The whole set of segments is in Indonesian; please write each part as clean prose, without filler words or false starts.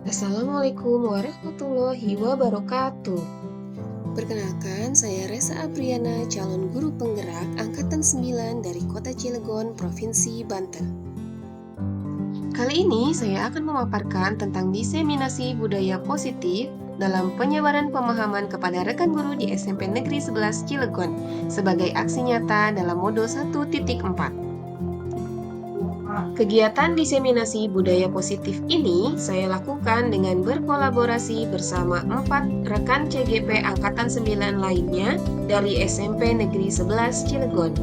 Assalamualaikum warahmatullahi wabarakatuh. Perkenalkan, saya Resa Apriana, calon guru penggerak Angkatan 9 dari Kota Cilegon, Provinsi Banten. Kali ini saya akan memaparkan tentang diseminasi budaya positif dalam penyebaran pemahaman kepada rekan guru di SMP Negeri 11 Cilegon sebagai aksi nyata dalam modul 1.4. Kegiatan diseminasi budaya positif ini saya lakukan dengan berkolaborasi bersama 4 rekan CGP Angkatan 9 lainnya dari SMP Negeri 11 Cilegon.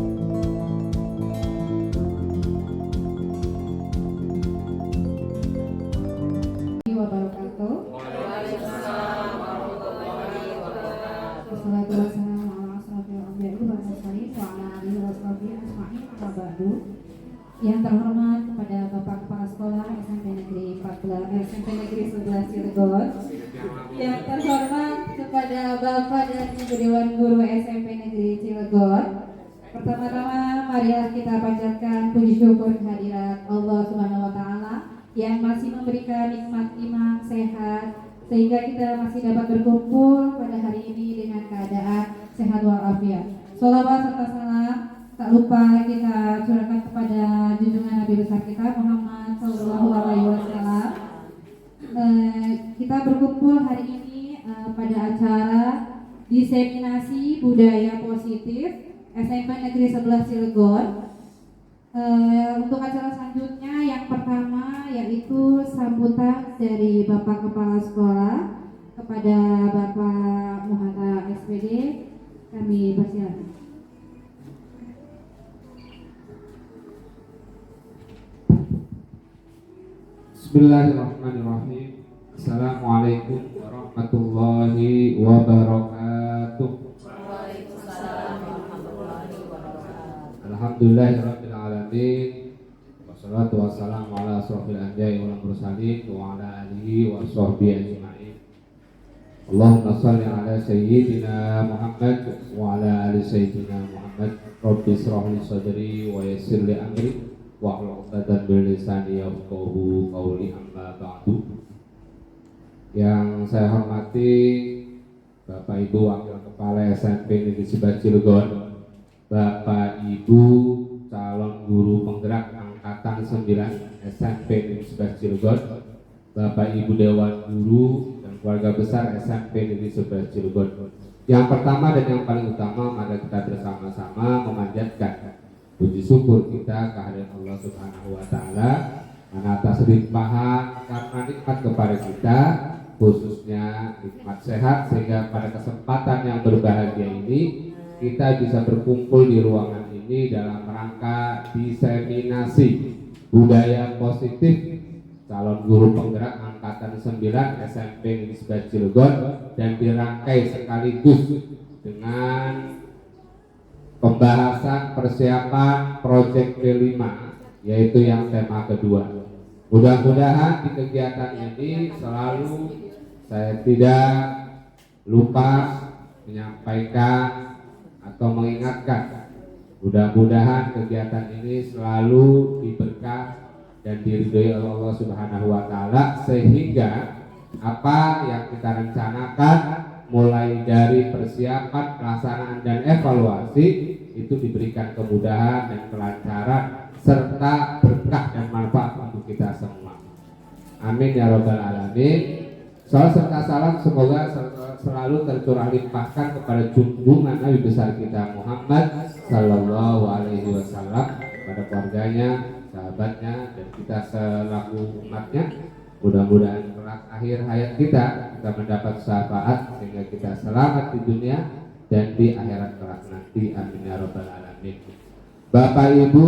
Yang terhormat kepada Bapak Kepala Sekolah SMP Negeri 11 Cilegon, yang terhormat kepada Bapak dan Ibu Dewan Guru SMP Negeri Cilegon. Pertama-tama marilah kita panjatkan puji syukur kehadirat Allah Subhanahu wa taala yang masih memberikan nikmat iman sehat sehingga kita masih dapat berkumpul pada hari ini dengan keadaan sehat walafiat. Sholawat serta salam tak lupa kita curahkan kepada junjungan Nabi besar kita Muhammad Sallallahu Alaihi Wasallam. Kita berkumpul hari ini pada acara diseminasi budaya positif SMP Negeri 11 Cilegon. Untuk acara selanjutnya yang pertama yaitu sambutan dari Bapak Kepala Sekolah kepada Bapak Muhammad SPD. Kami persilakan. Bismillahirrahmanirrahim. Assalamualaikum warahmatullahi wabarakatuh. Alhamdulillahirabbil alamin. Wassalatu wassalamu ala asrofil anbiya'i wal mursalin wa ala alihi wa sahbihi ajma'in. Allahumma shalli ala sayyidina Muhammad wa ala ali sayyidina Muhammad. Rabbi shrah li sadri wa yassir li amri wa uqdatan bil lisani yafqahu qawli, amma ba'du. Yang saya hormati Bapak Ibu Wakil Kepala SMP Negeri 11 Cilegon, Bapak Ibu calon guru penggerak Angkatan 9 SMP Negeri 11 Cilegon, Bapak Ibu Dewan Guru dan keluarga besar SMP Negeri 11 Cilegon. Yang pertama dan yang paling utama, mari kita bersama-sama memanjatkan puji syukur kita kehadirat Allah Subhanahu wa taala atas limpahan karena nikmat kepada kita, khususnya nikmat sehat, sehingga pada kesempatan yang berbahagia ini kita bisa berkumpul di ruangan ini dalam rangka diseminasi budaya positif calon guru penggerak Angkatan 9 SMP Negeri 11 Cilegon, dan dirangkai sekaligus dengan pembahasan persiapan proyek P5, yaitu yang tema kedua. Mudah-mudahan di kegiatan ini selalu saya tidak lupa menyampaikan atau mengingatkan, mudah-mudahan kegiatan ini selalu diberkah dan diridhoi oleh Allah Subhanahu wa taala, sehingga apa yang kita rencanakan mulai dari persiapan, pelaksanaan dan evaluasi itu diberikan kemudahan dan kelancaran serta berkah dan manfaat untuk kita semua. Amin ya rabbal alamin. Salam serta salam semoga selalu tercurah limpahkan kepada junjungan Nabi besar kita Muhammad Sallallahu Alaihi Wasallam, kepada keluarganya, sahabatnya, dan kita selaku umatnya. Mudah-mudahan kelak akhir hayat kita mendapat syafaat sehingga kita selamat di dunia dan di akhirat kelak nanti. Amin ya rabbal alamin. Bapak Ibu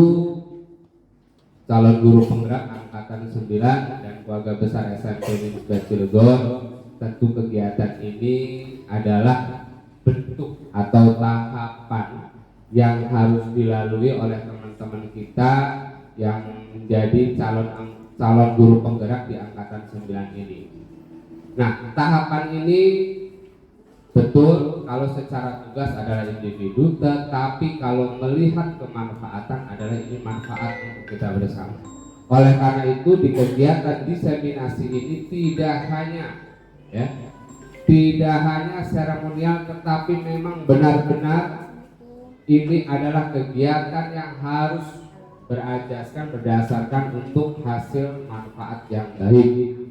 calon guru penggerak Angkatan 9 dan keluarga besar SMP Negeri 11 Cilegon, tentu kegiatan ini adalah bentuk atau tahapan yang harus dilalui oleh teman-teman kita yang menjadi calon guru penggerak di Angkatan 9 ini. Nah, tahapan ini betul kalau secara tugas adalah individu, tetapi kalau melihat kemanfaatan adalah ini manfaat untuk kita bersama. Oleh karena itu di kegiatan diseminasi ini tidak hanya seremonial, tetapi memang benar-benar ini adalah kegiatan yang harus berdasarkan untuk hasil manfaat yang baik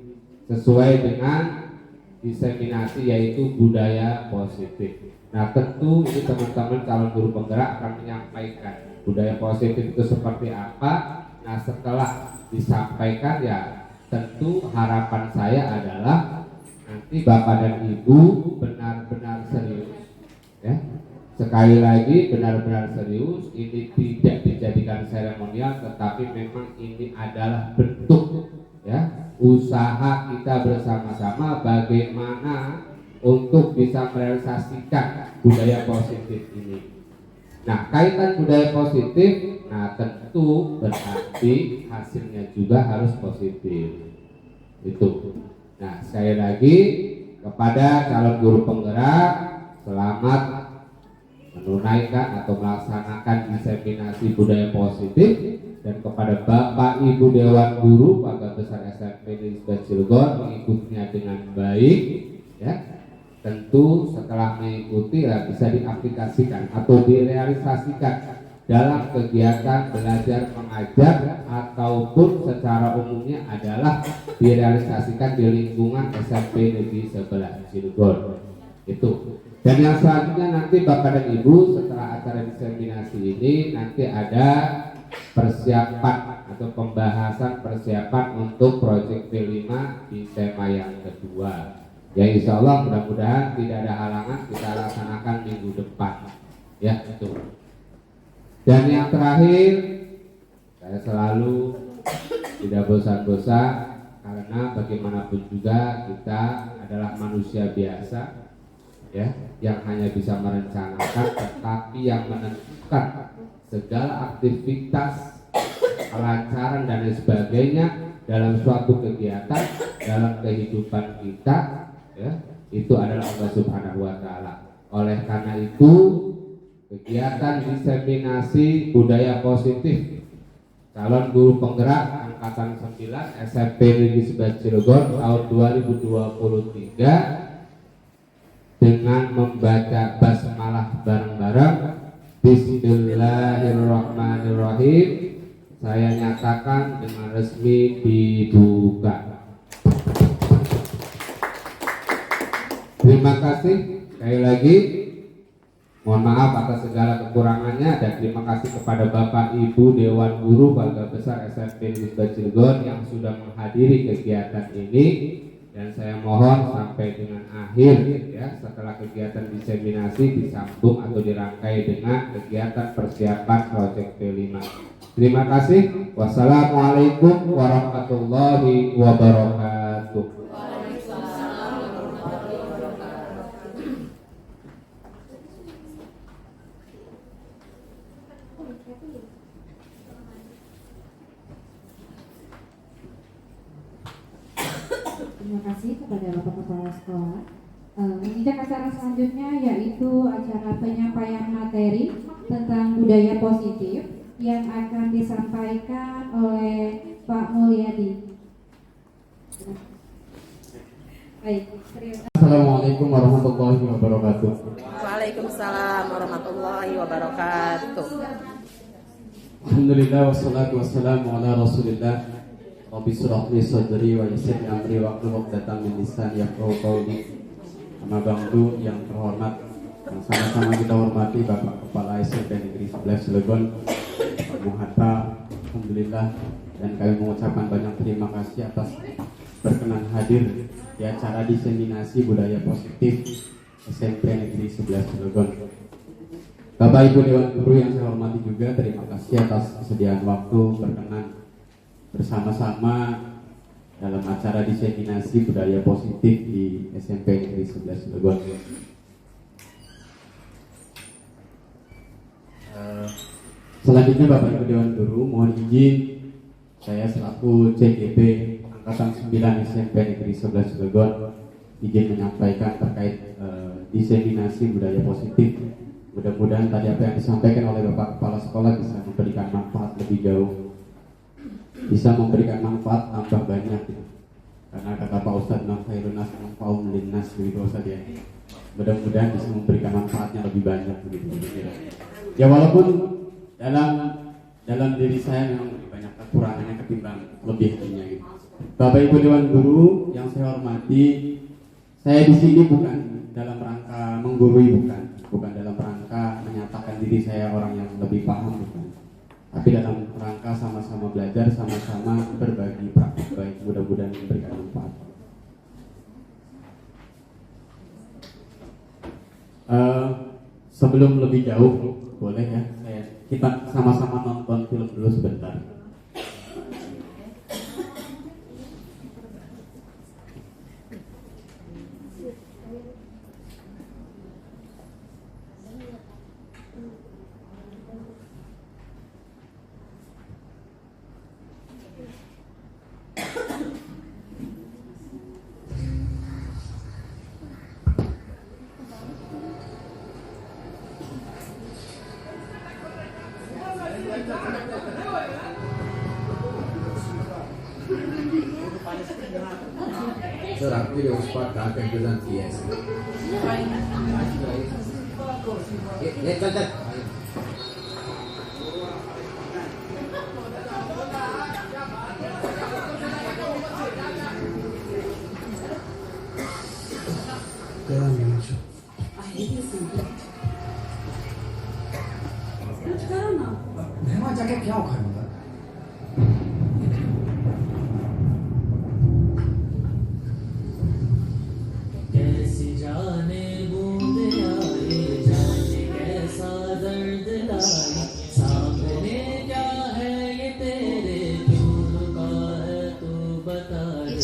sesuai dengan diseminasi, yaitu budaya positif. Nah, tentu ini teman-teman calon guru penggerak akan menyampaikan budaya positif itu seperti apa. Nah, setelah disampaikan ya tentu harapan saya adalah nanti Bapak dan Ibu benar-benar serius ya. Sekali lagi benar-benar serius, ini tidak dijadikan seremonial, tetapi memang ini adalah bentuk ya usaha kita bersama-sama bagaimana untuk bisa merealisasikan budaya positif ini. Nah, kaitan budaya positif, nah tentu berarti hasilnya juga harus positif. Itu. Nah, sekali lagi kepada calon guru penggerak, selamat menunaikan atau melaksanakan diseminasi budaya positif, dan kepada Bapak Ibu Dewan Guru Warga Besar SMP Negeri 11 Cilegon mengikutinya dengan baik ya. Tentu setelah mengikuti ya, bisa diaplikasikan atau direalisasikan dalam kegiatan belajar mengajar ataupun secara umumnya adalah direalisasikan di lingkungan SMP Negeri 11 Cilegon. Itu. Dan yang selanjutnya nanti Bapak dan Ibu setelah acara diseminasi ini nanti ada persiapan atau pembahasan persiapan untuk proyek V5 di tema yang kedua. Ya, insya Allah mudah-mudahan tidak ada halangan kita laksanakan minggu depan. Ya, itu. Dan yang terakhir, saya selalu tidak bosan-bosan karena bagaimanapun juga kita adalah manusia biasa ya, yang hanya bisa merencanakan, tetapi yang menentukan segala aktivitas, kelancaran dan lain sebagainya dalam suatu kegiatan, dalam kehidupan kita ya, itu adalah Allah Subhanahu wa taala. Oleh karena itu, kegiatan diseminasi budaya positif calon guru penggerak angkatan 9 SMP Negeri 11 Cilegon tahun 2023 dengan membaca basmalah bareng-bareng. Bismillahirrahmanirrahim. Saya nyatakan dengan resmi dibuka. Terima kasih sekali lagi. Mohon maaf atas segala kekurangannya, dan terima kasih kepada Bapak Ibu Dewan Guru Warga Besar SMP Negeri 11 Cilegon yang sudah menghadiri kegiatan ini. Dan saya mohon sampai dengan akhir ya, setelah kegiatan diseminasi disambung atau dirangkai dengan kegiatan persiapan proyek V5. Terima kasih. Wassalamualaikum warahmatullahi wabarakatuh. Terima kasih kepada Bapak Kepala Sekolah. Menginjak acara selanjutnya yaitu acara penyampaian materi tentang budaya positif yang akan disampaikan oleh Pak Mulyadi. Baik, Assalamualaikum warahmatullahi wabarakatuh. Waalaikumsalam warahmatullahi wabarakatuh. Alhamdulillah wassalatu wassalamu ala Rasulillah. Rabbi shrah li sadri wa yassir li amri wahlul 'uqdatam min lisani yafqahu qawli. Amma ba'du, yang terhormat, yang sama-sama kita hormati Bapak Kepala SMP Negeri 11 Cilegon, Pak Muhatta, alhamdulillah, dan kami mengucapkan banyak terima kasih atas berkenan hadir di acara diseminasi budaya positif SMP Negeri 11 Cilegon. Bapak Ibu Dewan Guru yang saya hormati juga, terima kasih atas kesediaan waktu berkenan bersama-sama dalam acara diseminasi budaya positif di SMP Negeri 11 Cilegon. Selanjutnya Bapak Ibu Dewan Guru, mohon izin saya selaku CGB Angkatan 9 SMP Negeri 11 Cilegon izin menyampaikan terkait diseminasi budaya positif. Mudah-mudahan tadi apa yang disampaikan oleh Bapak Kepala Sekolah bisa memberikan manfaat lebih jauh bisa memberikan manfaat tambah banyak gitu. Karena kata Pak Ustadz, khairun nas anfa'uhum linnas begitu Ustadz ya. Mudah-mudahan bisa memberikan manfaatnya lebih banyak begitu. Ya walaupun dalam diri saya memang lebih banyak kekurangannya ketimbang kelebihannya gitu. Bapak Ibu Dewan Guru yang saya hormati, saya di sini bukan dalam rangka menggurui, bukan dalam rangka menyatakan diri saya orang yang lebih paham, bukan. Tapi dalam rangka sama-sama belajar, sama-sama berbagi praktik baik, mudah-mudahan memberikan manfaat. Sebelum lebih jauh, boleh ya kita sama-sama nonton film dulu sebentar. Tranquilo, os quatro que ajudam aqui. मेहमान जाके क्या उखाड़ूंगा? कैसी जाने बूंदे आए, जाने कैसा दर्द लाए, सामने क्या है ये तेरे, दूर का है तू बता दे।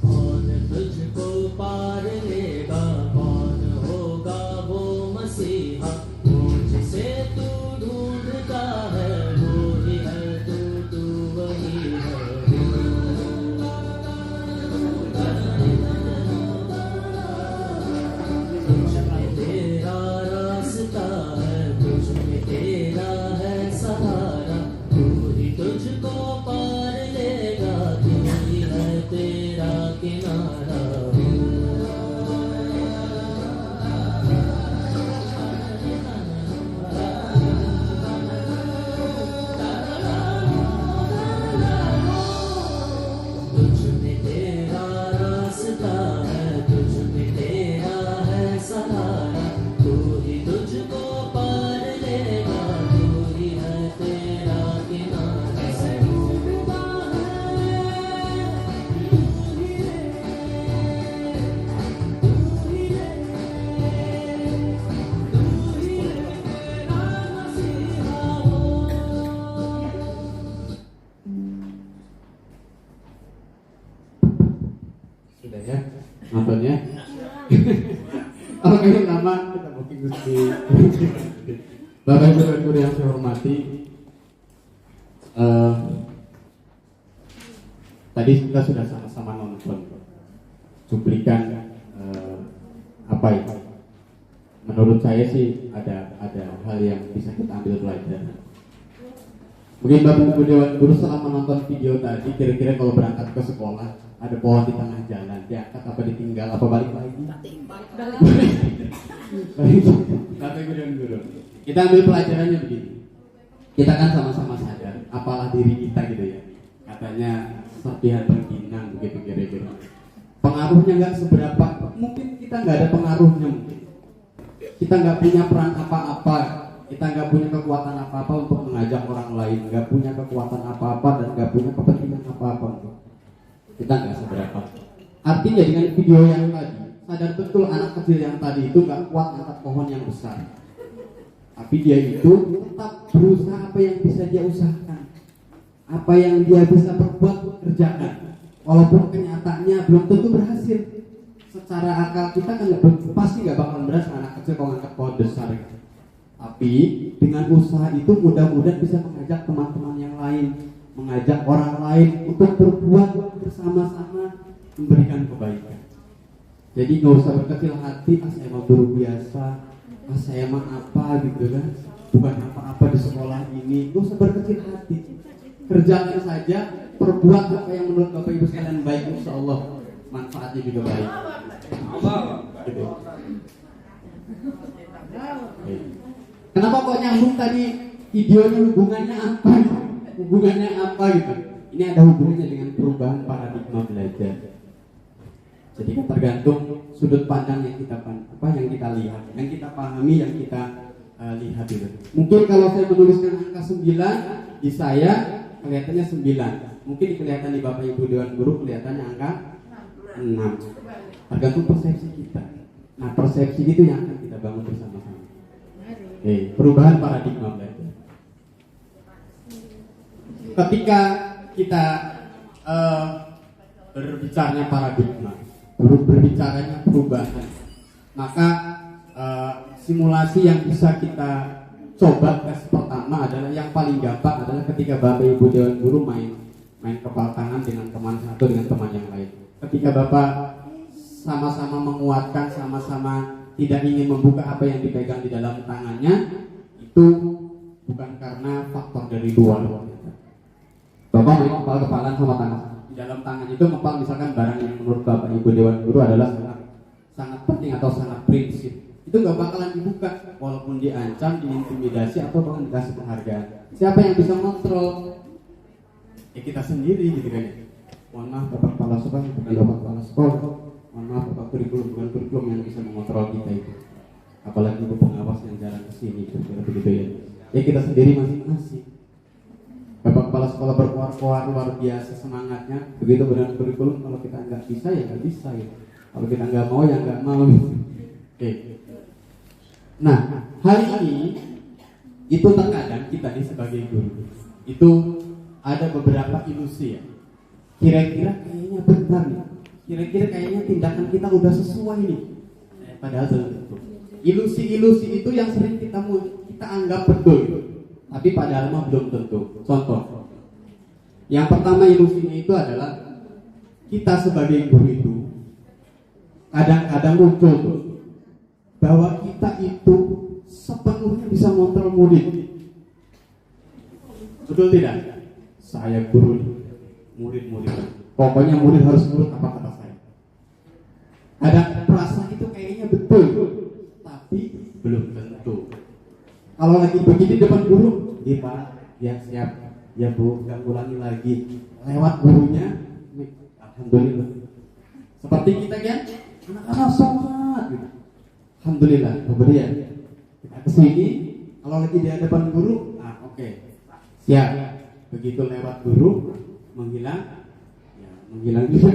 कौन तुझको पार लेगा, कौन होगा वो मसीहा, मुझसे तू ढूंढता है, वो ही है तू वही है। तुझ में तेरा रास्ता है, तुझ में तेरा है सहारा, तू ही तुझको पार लेगा, तू ही है तेरा किनारा। तुझ में तेरा रास्ता है, तुझ में तेरा है सहारा, तू ही तुझको पार लेगा, तू ही है तेरा किनारा। Sudah ya nontonnya. Oke, lama kita booking Gusti. Bapak Ibu dan Guru yang saya hormati, tadi kita sudah sama-sama nonton cuplikan apa ya? Menurut saya sih ada hal yang bisa kita ambil pelajaran. Mungkin Bapak Ibu Dewan Guru setelah menonton video tadi, kira-kira kalau berangkat ke sekolah ada pohon di tengah jalan, diangkat apa ditinggal apa balik lagi? Bapak Ibu Dewan Guru, kita ambil pelajarannya begini. Kita kan sama-sama sadar, apalah diri kita gitu ya. Katanya serpihan rengginang begitu kira-kira. Pengaruhnya nggak seberapa, mungkin kita nggak ada pengaruhnya mungkin. Kita nggak punya peran apa-apa, kita nggak punya kekuatan apa-apa untuk mengajak orang lain, nggak punya kekuatan apa-apa dan nggak punya kepentingan apa-apa. Kita nggak seberapa. Artinya dengan video yang tadi, sadar betul anak kecil yang tadi itu nggak kuat angkat pohon yang besar, tapi dia itu tetap berusaha apa yang bisa dia usahakan, apa yang dia bisa perbuat kerjakan, walaupun kenyataannya belum tentu berhasil. Secara akal kita kan pasti nggak bakal berhasil anak kecil kalau angkat pohon besar. Tapi dengan usaha itu mudah-mudahan bisa mengajak teman-teman yang lain, mengajak orang lain untuk berbuat bersama-sama memberikan kebaikan. Jadi nggak usah berkecil hati, saya mah guru biasa, saya mah apa gitu kan, bukan apa-apa di sekolah ini. Nggak usah berkecil hati, kerjakan saja, perbuat apa yang menurut Bapak Ibu sekalian baik, insya Allah manfaatnya juga baik. Gitu. Kenapa kok nyambung tadi videonya, hubungannya apa? Hubungannya apa gitu? Ini ada hubungannya dengan perubahan paradigma belajar. Jadi kan tergantung sudut pandang yang kita lihat, yang kita pahami, yang kita lihat itu. Mungkin kalau saya menuliskan angka 9 di saya kelihatannya 9. Mungkin kelihatan di Bapak Ibu Dewan Guru kelihatannya angka 6. Tergantung persepsi kita. Nah, persepsi itu yang akan kita bangun bersama-sama. Perubahan paradigma belajar. Ketika kita berbicaranya paradigma, berbicaranya perubahan, maka simulasi yang bisa kita coba tes pertama adalah yang paling gampang adalah ketika Bapak Ibu Dewan Guru main kepal tangan dengan teman satu dengan teman yang lain. Ketika Bapak sama-sama menguatkan, sama-sama tidak ingin membuka apa yang dipegang di dalam tangannya, itu bukan karena faktor dari luar. Bapak main kepal-kepalan sama tangan. Di dalam tangan itu ngepal misalkan barang yang menurut Bapak Ibu Dewan Guru adalah sangat penting atau sangat prinsip. Itu gak bakalan dibuka walaupun diancam, diintimidasi atau bahkan dikasih penghargaan. Siapa yang bisa kontrol? Ya kita sendiri gitu kan. Mohon maaf Bapak Kepala Sekolah, bukan Bapak Kepala Sekolah. Mohon maaf Bapak kurikulum, bukan kurikulum yang bisa mengontrol kita itu. Apalagi Ibu pengawas yang jarang kesini begitu ya. Ya kita sendiri masing-masing. Bapak Kepala Sekolah berkuar-kuar luar biasa semangatnya. Begitu benar kurikulum, kalau kita nggak bisa ya nggak bisa gitu. Kalau kita nggak mau ya nggak mau gitu. Oke. Nah, hari ini itu terkadang kita nih sebagai guru itu ada beberapa ilusi ya. Kira-kira kayaknya benar nih. Kira-kira kayaknya tindakan kita udah sesuai nih. Padahal belum tentu. Ilusi-ilusi itu yang sering kita anggap betul, tapi padahal mah belum tentu. Contoh, yang pertama ilusinya itu adalah kita sebagai guru itu kadang-kadang muncul tuh bahwa kita itu sepenuhnya bisa mengontrol murid. Betul tidak? Saya guru, murid-murid. Pokoknya murid harus nurut apa kata saya. Ada perasaan itu kayaknya betul, tapi belum tentu. Kalau lagi begini depan guru, iya Pak, ya siap, ya Bu, nggak ulangi lagi. Lewat gurunya, alhamdulillah. Seperti kita kan, anak-anak sholat gitu. Alhamdulillah, kemudian kita kesini, kalau lagi di hadapan guru, oke, siap. Begitu lewat guru, menghilang, ya menghilang juga.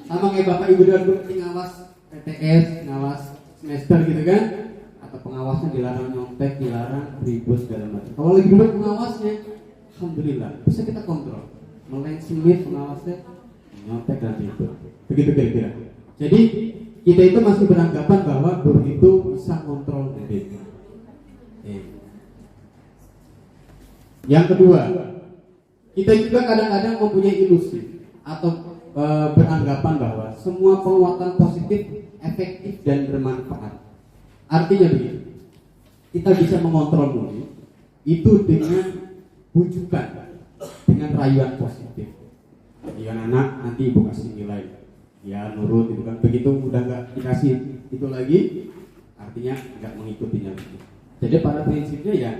Sama kayak Bapak Ibu Dewan Guru ngawas PTS, ngawas semester gitu kan, atau pengawasnya dilarang nyontek, dilarang ribut segala macam. Kalau lagi duduk pengawasnya, alhamdulillah bisa kita kontrol. Melengsingin pengawasnya, nyontek dan ribut. Begitu kira-kira. Jadi kita itu masih beranggapan bahwa guru itu bisa kontrol murid. Yang kedua, kita juga kadang-kadang mempunyai ilusi atau beranggapan bahwa semua penguatan positif efektif dan bermanfaat. Artinya begini, kita bisa mengontrol murid itu dengan bujukan, dengan rayuan positif. Jadi anak nanti ibu kasih nilai, ya nurut itu kan. Begitu udah nggak dikasih itu lagi, artinya nggak mengikutinya lagi. Jadi pada prinsipnya ya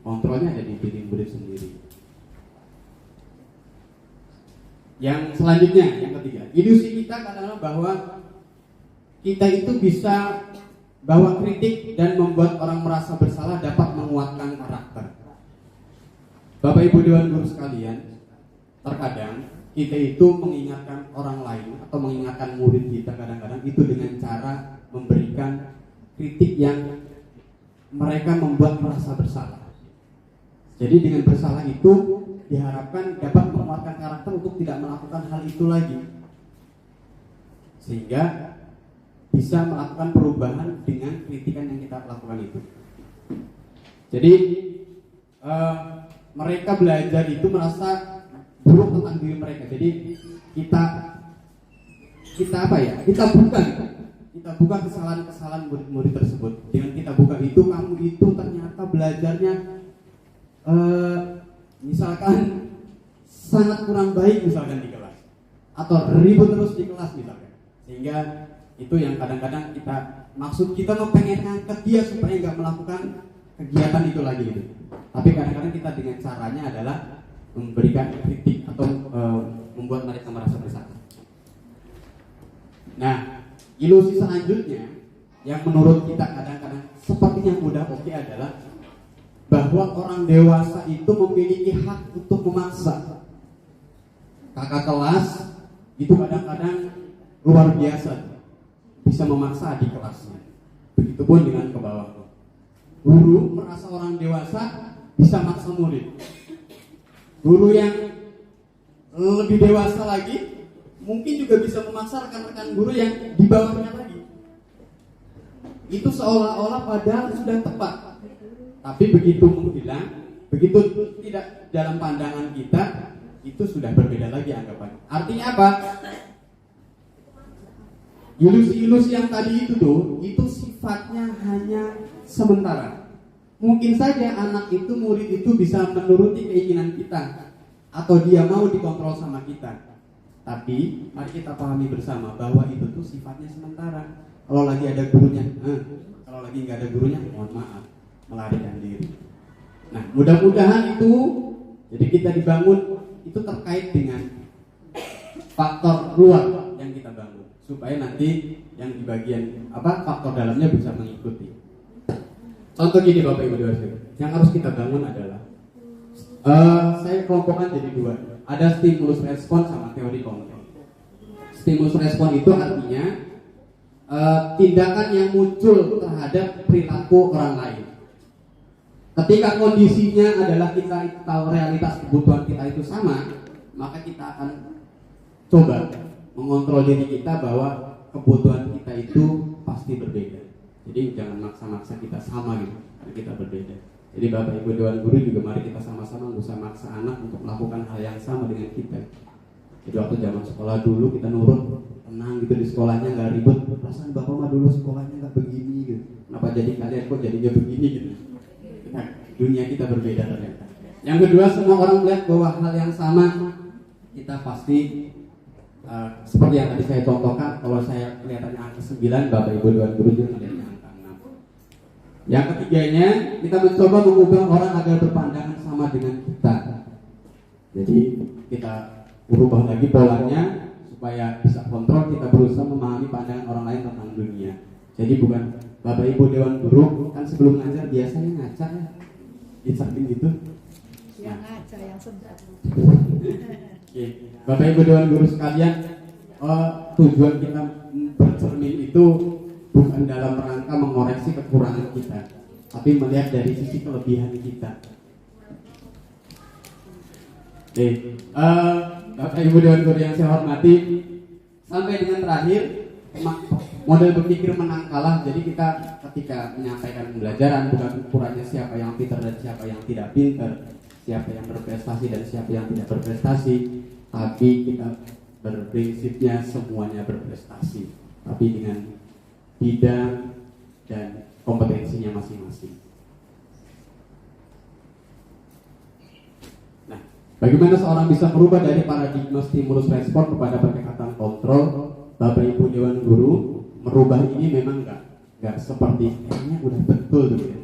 kontrolnya ada di diri murid sendiri. Yang selanjutnya, yang ketiga, ilusi kita kadang-kadang bahwa kita itu bisa bahwa kritik dan membuat orang merasa bersalah dapat menguatkan karakter. Bapak Ibu Dewan Guru sekalian, terkadang kita itu mengingatkan orang lain atau mengingatkan murid kita kadang-kadang itu dengan cara memberikan kritik yang mereka membuat merasa bersalah. Jadi dengan bersalah itu diharapkan dapat menguatkan karakter untuk tidak melakukan hal itu lagi, sehingga bisa melakukan perubahan dengan kritikan yang kita lakukan itu. Jadi mereka belajar itu merasa buruk tentang diri mereka. Jadi kita apa ya? Kita bukan kita buka kesalahan-kesalahan murid-murid tersebut. Dengan kita buka itu, kamu itu ternyata belajarnya misalkan sangat kurang baik misalkan di kelas, atau ribut terus di kelas misalkan. Sehingga itu yang kadang-kadang maksud kita mau pengen ngangkat dia supaya nggak melakukan kegiatan itu lagi gitu. Tapi kadang-kadang kita dengan caranya adalah memberikan kritik atau membuat mereka merasa bersalah. Nah, ilusi selanjutnya yang menurut kita kadang-kadang sepertinya mudah oke adalah bahwa orang dewasa itu memiliki hak untuk memaksa. Kakak kelas itu kadang-kadang luar biasa, bisa memaksa adik kelasnya. Begitupun dengan ke bawah. Guru merasa orang dewasa bisa maksa murid. Guru yang lebih dewasa lagi mungkin juga bisa memaksa rekan-rekan guru yang di bawahnya lagi. Itu seolah-olah padahal sudah tepat. Tapi begitu menghilang, begitu tidak dalam pandangan kita, itu sudah berbeda lagi anggapannya. Artinya apa? Ilusi-ilusi yang tadi itu sifatnya hanya sementara. Mungkin saja anak itu, murid itu bisa menuruti keinginan kita, atau dia mau dikontrol sama kita. Tapi mari kita pahami bersama bahwa itu tuh sifatnya sementara. Kalau lagi ada gurunya, kalau lagi nggak ada gurunya, mohon maaf, melarikan diri. Nah, mudah-mudahan itu, jadi kita dibangun itu terkait dengan faktor luar yang kita bangun, supaya nanti yang di bagian faktor dalamnya bisa mengikuti. Contoh gini Bapak Ibu dosen, yang harus kita bangun adalah saya kelompokkan jadi dua. Ada stimulus respon sama teori kontrol. Stimulus respon itu artinya tindakan yang muncul terhadap perilaku orang lain. Ketika kondisinya adalah kita tahu realitas kebutuhan kita itu sama, maka kita akan coba mengontrol diri kita bahwa kebutuhan kita itu pasti berbeda. Jadi jangan maksa-maksa kita sama gitu, karena kita berbeda. Jadi Bapak Ibu Dewan Guru juga mari kita sama-sama nggak usah maksa anak untuk melakukan hal yang sama dengan kita. Jadi waktu zaman sekolah dulu kita nurut, tenang gitu di sekolahnya, nggak ribut. Perasaan Bapak mah dulu sekolahnya nggak begini gitu. Kenapa jadi kalian kok jadinya begini gitu? Nah, dunia kita berbeda ternyata. Yang kedua, semua orang melihat bahwa hal yang sama kita pasti seperti yang tadi saya contohkan. Kalau saya kelihatannya angka 9, Bapak Ibu Dewan Guru juga melihatnya angka 6. Yang ketiganya, kita mencoba mengubah orang agar berpandangan sama dengan kita. Jadi kita berubah lagi polanya supaya bisa kontrol. Kita berusaha memahami pandangan orang lain tentang dunia. Jadi bukan Bapak Ibu Dewan Guru kan sebelum ngajar biasanya ngajar ya, di samping gitu. Yang ngajar yang sedap. Oke. Bapak Ibu Dewan Guru sekalian, tujuan kita bercermin itu bukan dalam rangka mengoreksi kekurangan kita, tapi melihat dari sisi kelebihan kita. Oke. Bapak Ibu Dewan Guru yang saya hormati, sampai dengan terakhir model berpikir menang kalah. Jadi kita ketika menyampaikan pembelajaran bukan ukurannya siapa yang pintar dan siapa yang tidak pintar, siapa yang berprestasi dan siapa yang tidak berprestasi, tapi kita berprinsipnya semuanya berprestasi, tapi dengan bidang dan kompetensinya masing-masing. Nah, bagaimana seorang bisa merubah dari paradigma stimulus respon kepada pendekatan kontrol? Bapak Ibu Dewan Guru, merubah ini memang nggak seperti kayaknya udah betul gitu ya,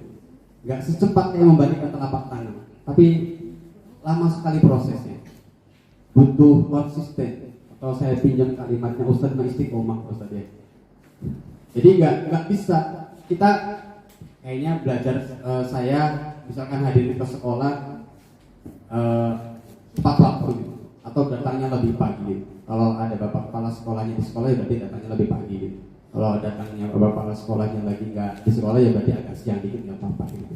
nggak secepat kayak membalikkan telapak tangan, tapi lama sekali prosesnya, butuh konsisten. Atau saya pinjam kalimatnya Ustadz istiqomah Ustadz ya. Jadi nggak bisa kita kayaknya belajar, saya misalkan hadir ke sekolah tepat waktu gitu, atau datangnya lebih pagi gitu. Kalau ada bapak kepala sekolahnya di sekolah ya berarti datangnya lebih pagi gitu. Kalau datangnya bapak kepala sekolahnya lagi nggak di sekolah ya berarti agak siang dikit nggak apa-apa gitu.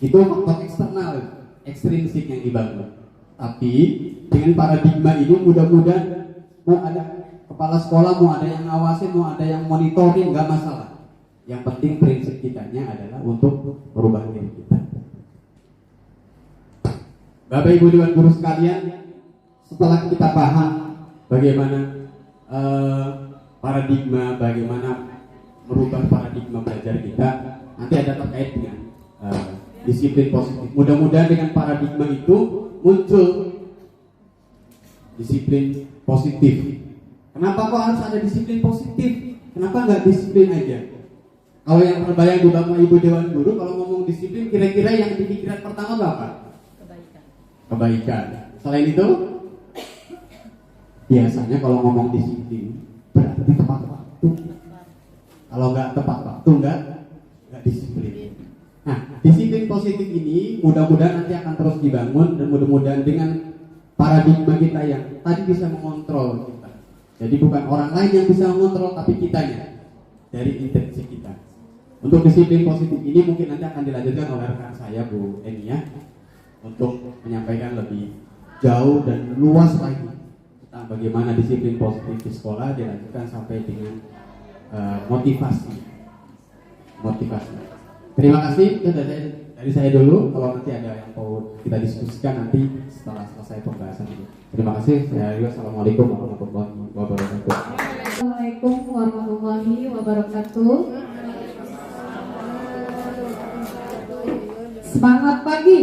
Itu faktor eksternal, ekstrinsik yang dibangun. Tapi dengan paradigma ini mudah-mudahan mau ada kepala sekolah, mau ada yang ngawasin, mau ada yang monitoring, nggak masalah. Yang penting prinsip kitanya adalah untuk merubah diri kita. Bapak Ibu Dewan Guru sekalian, setelah kita paham bagaimana paradigma, bagaimana merubah paradigma belajar kita, nanti ada terkait dengan disiplin positif. Mudah-mudahan dengan paradigma itu muncul disiplin positif. Kenapa kok harus ada disiplin positif? Kenapa nggak disiplin aja? Kalau yang terbayang di Bapak Ibu Dewan Guru, kalau ngomong disiplin, kira-kira yang di pikiran pertama apa? Kebaikan. Selain itu, biasanya kalau ngomong disiplin berarti tepat waktu. Kalau nggak tepat waktu, nggak disiplin. Nah, disiplin positif ini mudah-mudahan nanti akan terus dibangun, dan mudah-mudahan dengan paradigma kita yang tadi bisa mengontrol kita. Jadi bukan orang lain yang bisa mengontrol, tapi kitanya dari intensi kita. Untuk disiplin positif ini mungkin nanti akan dilanjutkan oleh rekan saya Bu Eni ya, untuk menyampaikan lebih jauh dan luas lagi tentang bagaimana disiplin positif di sekolah, dilanjutkan sampai dengan motivasi. Terima kasih. Itu dari saya dulu. Kalau nanti ada yang mau kita diskusikan nanti setelah selesai pembahasan ini. Terima kasih. Saya Rio. Assalamualaikum warahmatullahi wabarakatuh. Assalamualaikum warahmatullahi wabarakatuh. Semangat pagi.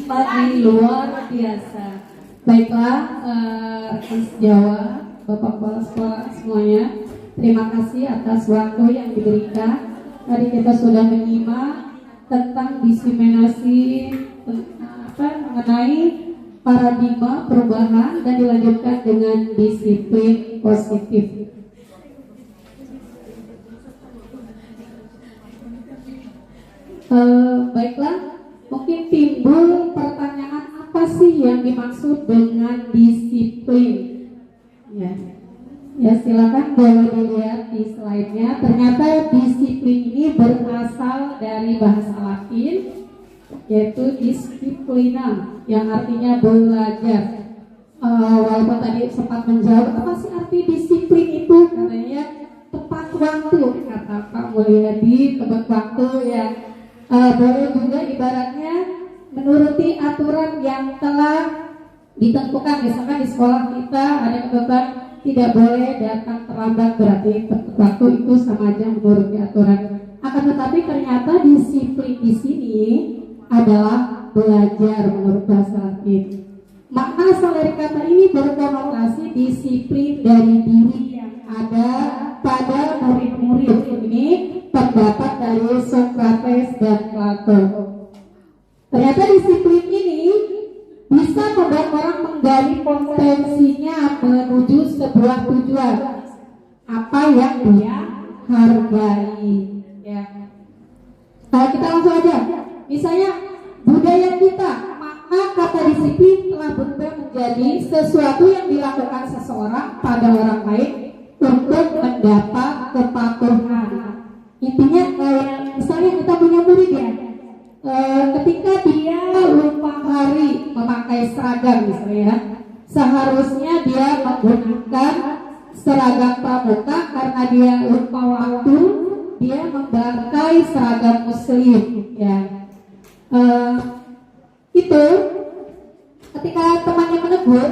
Pagi luar biasa. Baiklah, rekan sejawat, Bapak Kepala Sekolah semuanya, terima kasih atas waktu yang diberikan. Tadi kita sudah menyimak tentang diseminasi mengenai paradigma perubahan dan dilanjutkan dengan disiplin positif. Baiklah, mungkin timbul pertanyaan apa sih yang dimaksud dengan disiplin? Ya silakan boleh dilihat di slide-nya. Ternyata disiplin ini berasal dari bahasa Latin, yaitu disiplina, yang artinya belajar. Walaupun tadi sempat menjawab apa sih arti disiplin itu, katanya tepat waktu, kata Pak Mulyadi, tepat waktu ya. Boleh juga ibaratnya menuruti aturan yang telah ditentukan. Misalkan di sekolah kita ada ketentuan tidak boleh datang terlambat, berarti waktu itu sama aja menuruti aturan. Akan tetapi ternyata disiplin di sini adalah belajar menurut bahasa Latin. Makna asal dari kata ini berkonotasi disiplin dari diri yang ada pada murid-murid. Ini pendapat dari Socrates dan Plato. Ternyata disiplin ini bisa membuat orang menggali potensinya menuju sebuah tujuan, apa yang dia hargai. Ya. Kalau kita langsung aja, misalnya budaya kita, makna kata disiplin telah berubah menjadi sesuatu yang dilakukan seseorang pada orang lain untuk mendapat kepatuhan. Intinya misalnya kita punya murid ya, ketika dia lupa hari memakai seragam misalnya, seharusnya dia menggunakan seragam pramuka. Karena dia lupa waktu, dia memakai seragam muslim ya. Itu ketika temannya menegur,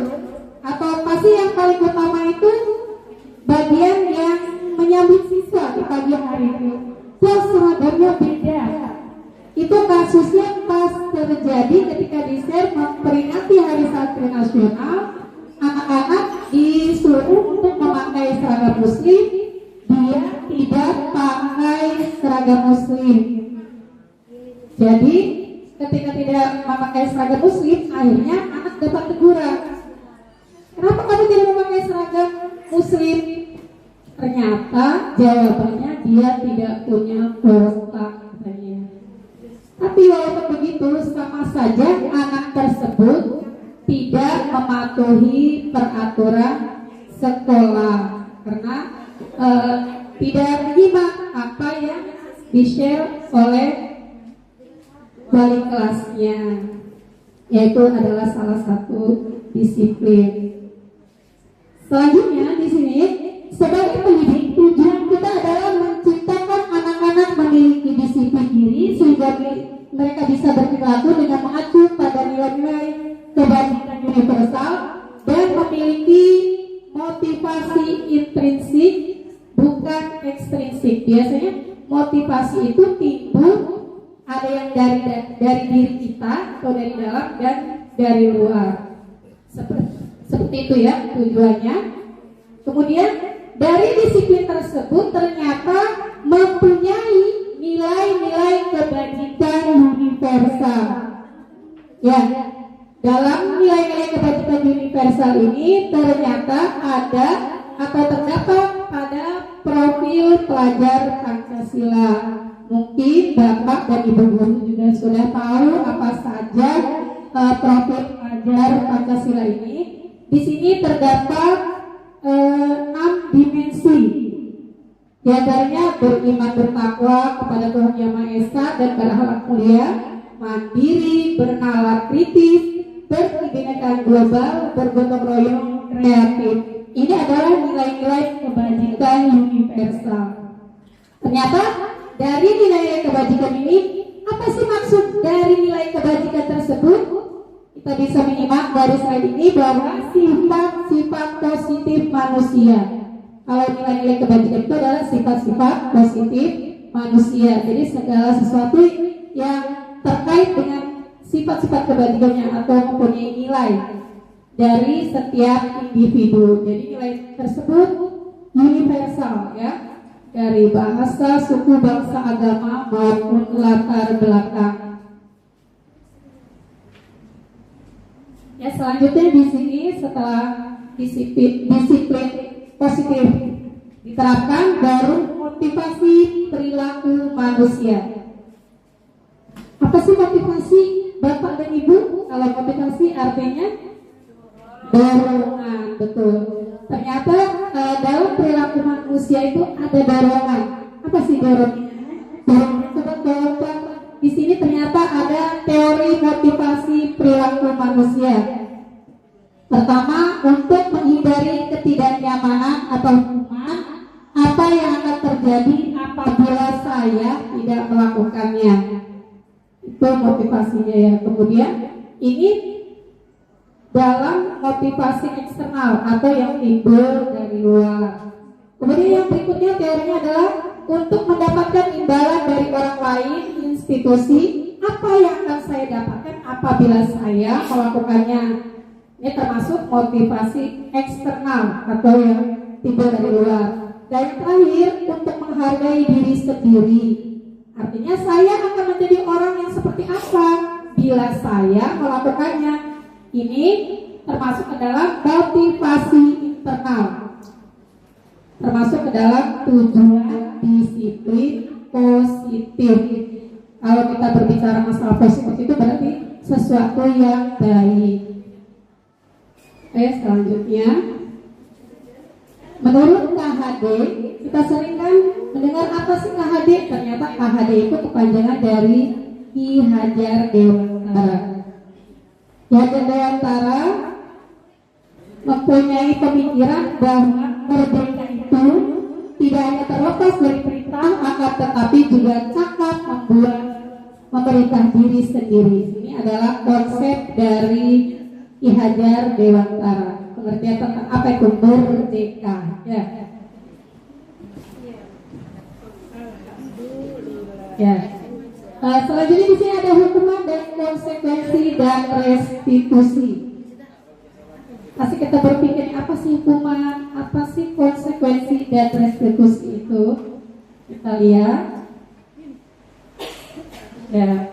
atau pasti yang paling utama itu bagian yang menyambut siswa di pagi hari itu, kok seragamnya beda. Itu kasusnya pas terjadi ketika di-share memperingati Hari Santri Nasional, anak-anak disuruh untuk memakai seragam muslim, dia tidak pakai seragam muslim. Jadi ketika tidak memakai seragam muslim, akhirnya anak dapat teguran. Kenapa kamu tidak memakai seragam muslim? Ternyata jawabannya dia tidak punya kuota. Tapi walaupun begitu, sama saja anak tersebut tidak mematuhi peraturan sekolah karena tidak menyimak apa yang di-share oleh wali kelasnya, yaitu adalah salah satu disiplin. Selanjutnya di sini, sebagai pendidik, tujuan kita adalah menciptakan anak-anak memiliki disiplin diri sehingga mereka bisa berperilaku dengan mengacu pada nilai-nilai kebaikan universal dan memiliki motivasi intrinsik, bukan motivasi itu timbul ada yang dari diri kita atau dari dalam dan dari luar. Seperti itu ya tujuannya. Kemudian dari disiplin tersebut ternyata mempunyai nilai-nilai kebajikan universal. Ya, dalam nilai-nilai kebajikan universal ini ternyata ada atau terdapat pada profil pelajar Pancasila. Mungkin Bapak dan Ibu guru juga sudah tahu apa saja profil pelajar Pancasila ini. Di sini terdapat 6 dimensi. Di antaranya beriman bertakwa kepada Tuhan Yang Maha Esa dan berakhlak mulia, mandiri, bernalar kritis, berkebinekaan global, bergotong royong, kreatif. Ini adalah nilai-nilai kebajikan universal. Ternyata dari nilai-nilai kebajikan ini, apa sih maksud dari nilai kebajikan tersebut? Kita bisa menyimak dari slide ini bahwa sifat-sifat positif manusia. Kalau nilai-nilai kebajikan itu adalah sifat-sifat positif manusia. Jadi segala sesuatu yang terkait dengan sifat-sifat kebajikannya atau mempunyai nilai dari setiap individu. Jadi nilai tersebut universal ya, dari bahasa, suku, bangsa, agama maupun latar belakang. Ya, selanjutnya di sini setelah disiplin positif diterapkan, baru motivasi perilaku manusia. Apa sih motivasi Bapak dan Ibu? Kalau motivasi artinya dorongan, betul. Ternyata dalam perilaku manusia itu ada dorongan. Apa sih dorongan? Dorongan di sini ternyata ada teori motivasi perilaku manusia. Pertama, untuk menghindari ketidaknyamanan atau hukuman, apa yang akan terjadi apabila saya tidak melakukannya. Itu motivasinya ya. Kemudian ini dalam motivasi eksternal atau yang timbul dari luar. Kemudian yang berikutnya teorinya adalah untuk mendapatkan imbalan dari orang lain, institusi. Apa yang akan saya dapatkan apabila saya melakukannya? Ini termasuk motivasi eksternal atau yang timbul dari luar. Dan terakhir, untuk menghargai diri sendiri. Artinya saya akan menjadi orang yang seperti apa bila saya melakukannya. Ini termasuk ke dalam motivasi internal, termasuk ke dalam tujuan disiplin positif. Kalau kita berbicara masalah positif itu berarti sesuatu yang baik. Oke, selanjutnya menurut KHD, kita sering kan mendengar apa sih KHD? Ternyata KHD itu kepanjangan dari Ki Hajar Dewantara. Ki Hajar Dewantara mempunyai pemikiran bahwa merdeka itu tidak hanya terlepas dari perintah, akan tetapi juga cakap memerintah diri sendiri. Ini adalah konsep dari Ki Hajar Dewantara. Pengertian tentang apa itu merdeka. Ya. Ya. Selanjutnya di sini ada hukuman dan konsekuensi dan restitusi. Pasti kita berpikir apa sih hukuman, apa sih konsekuensi dan restitusi itu? Kita lihat. Ya.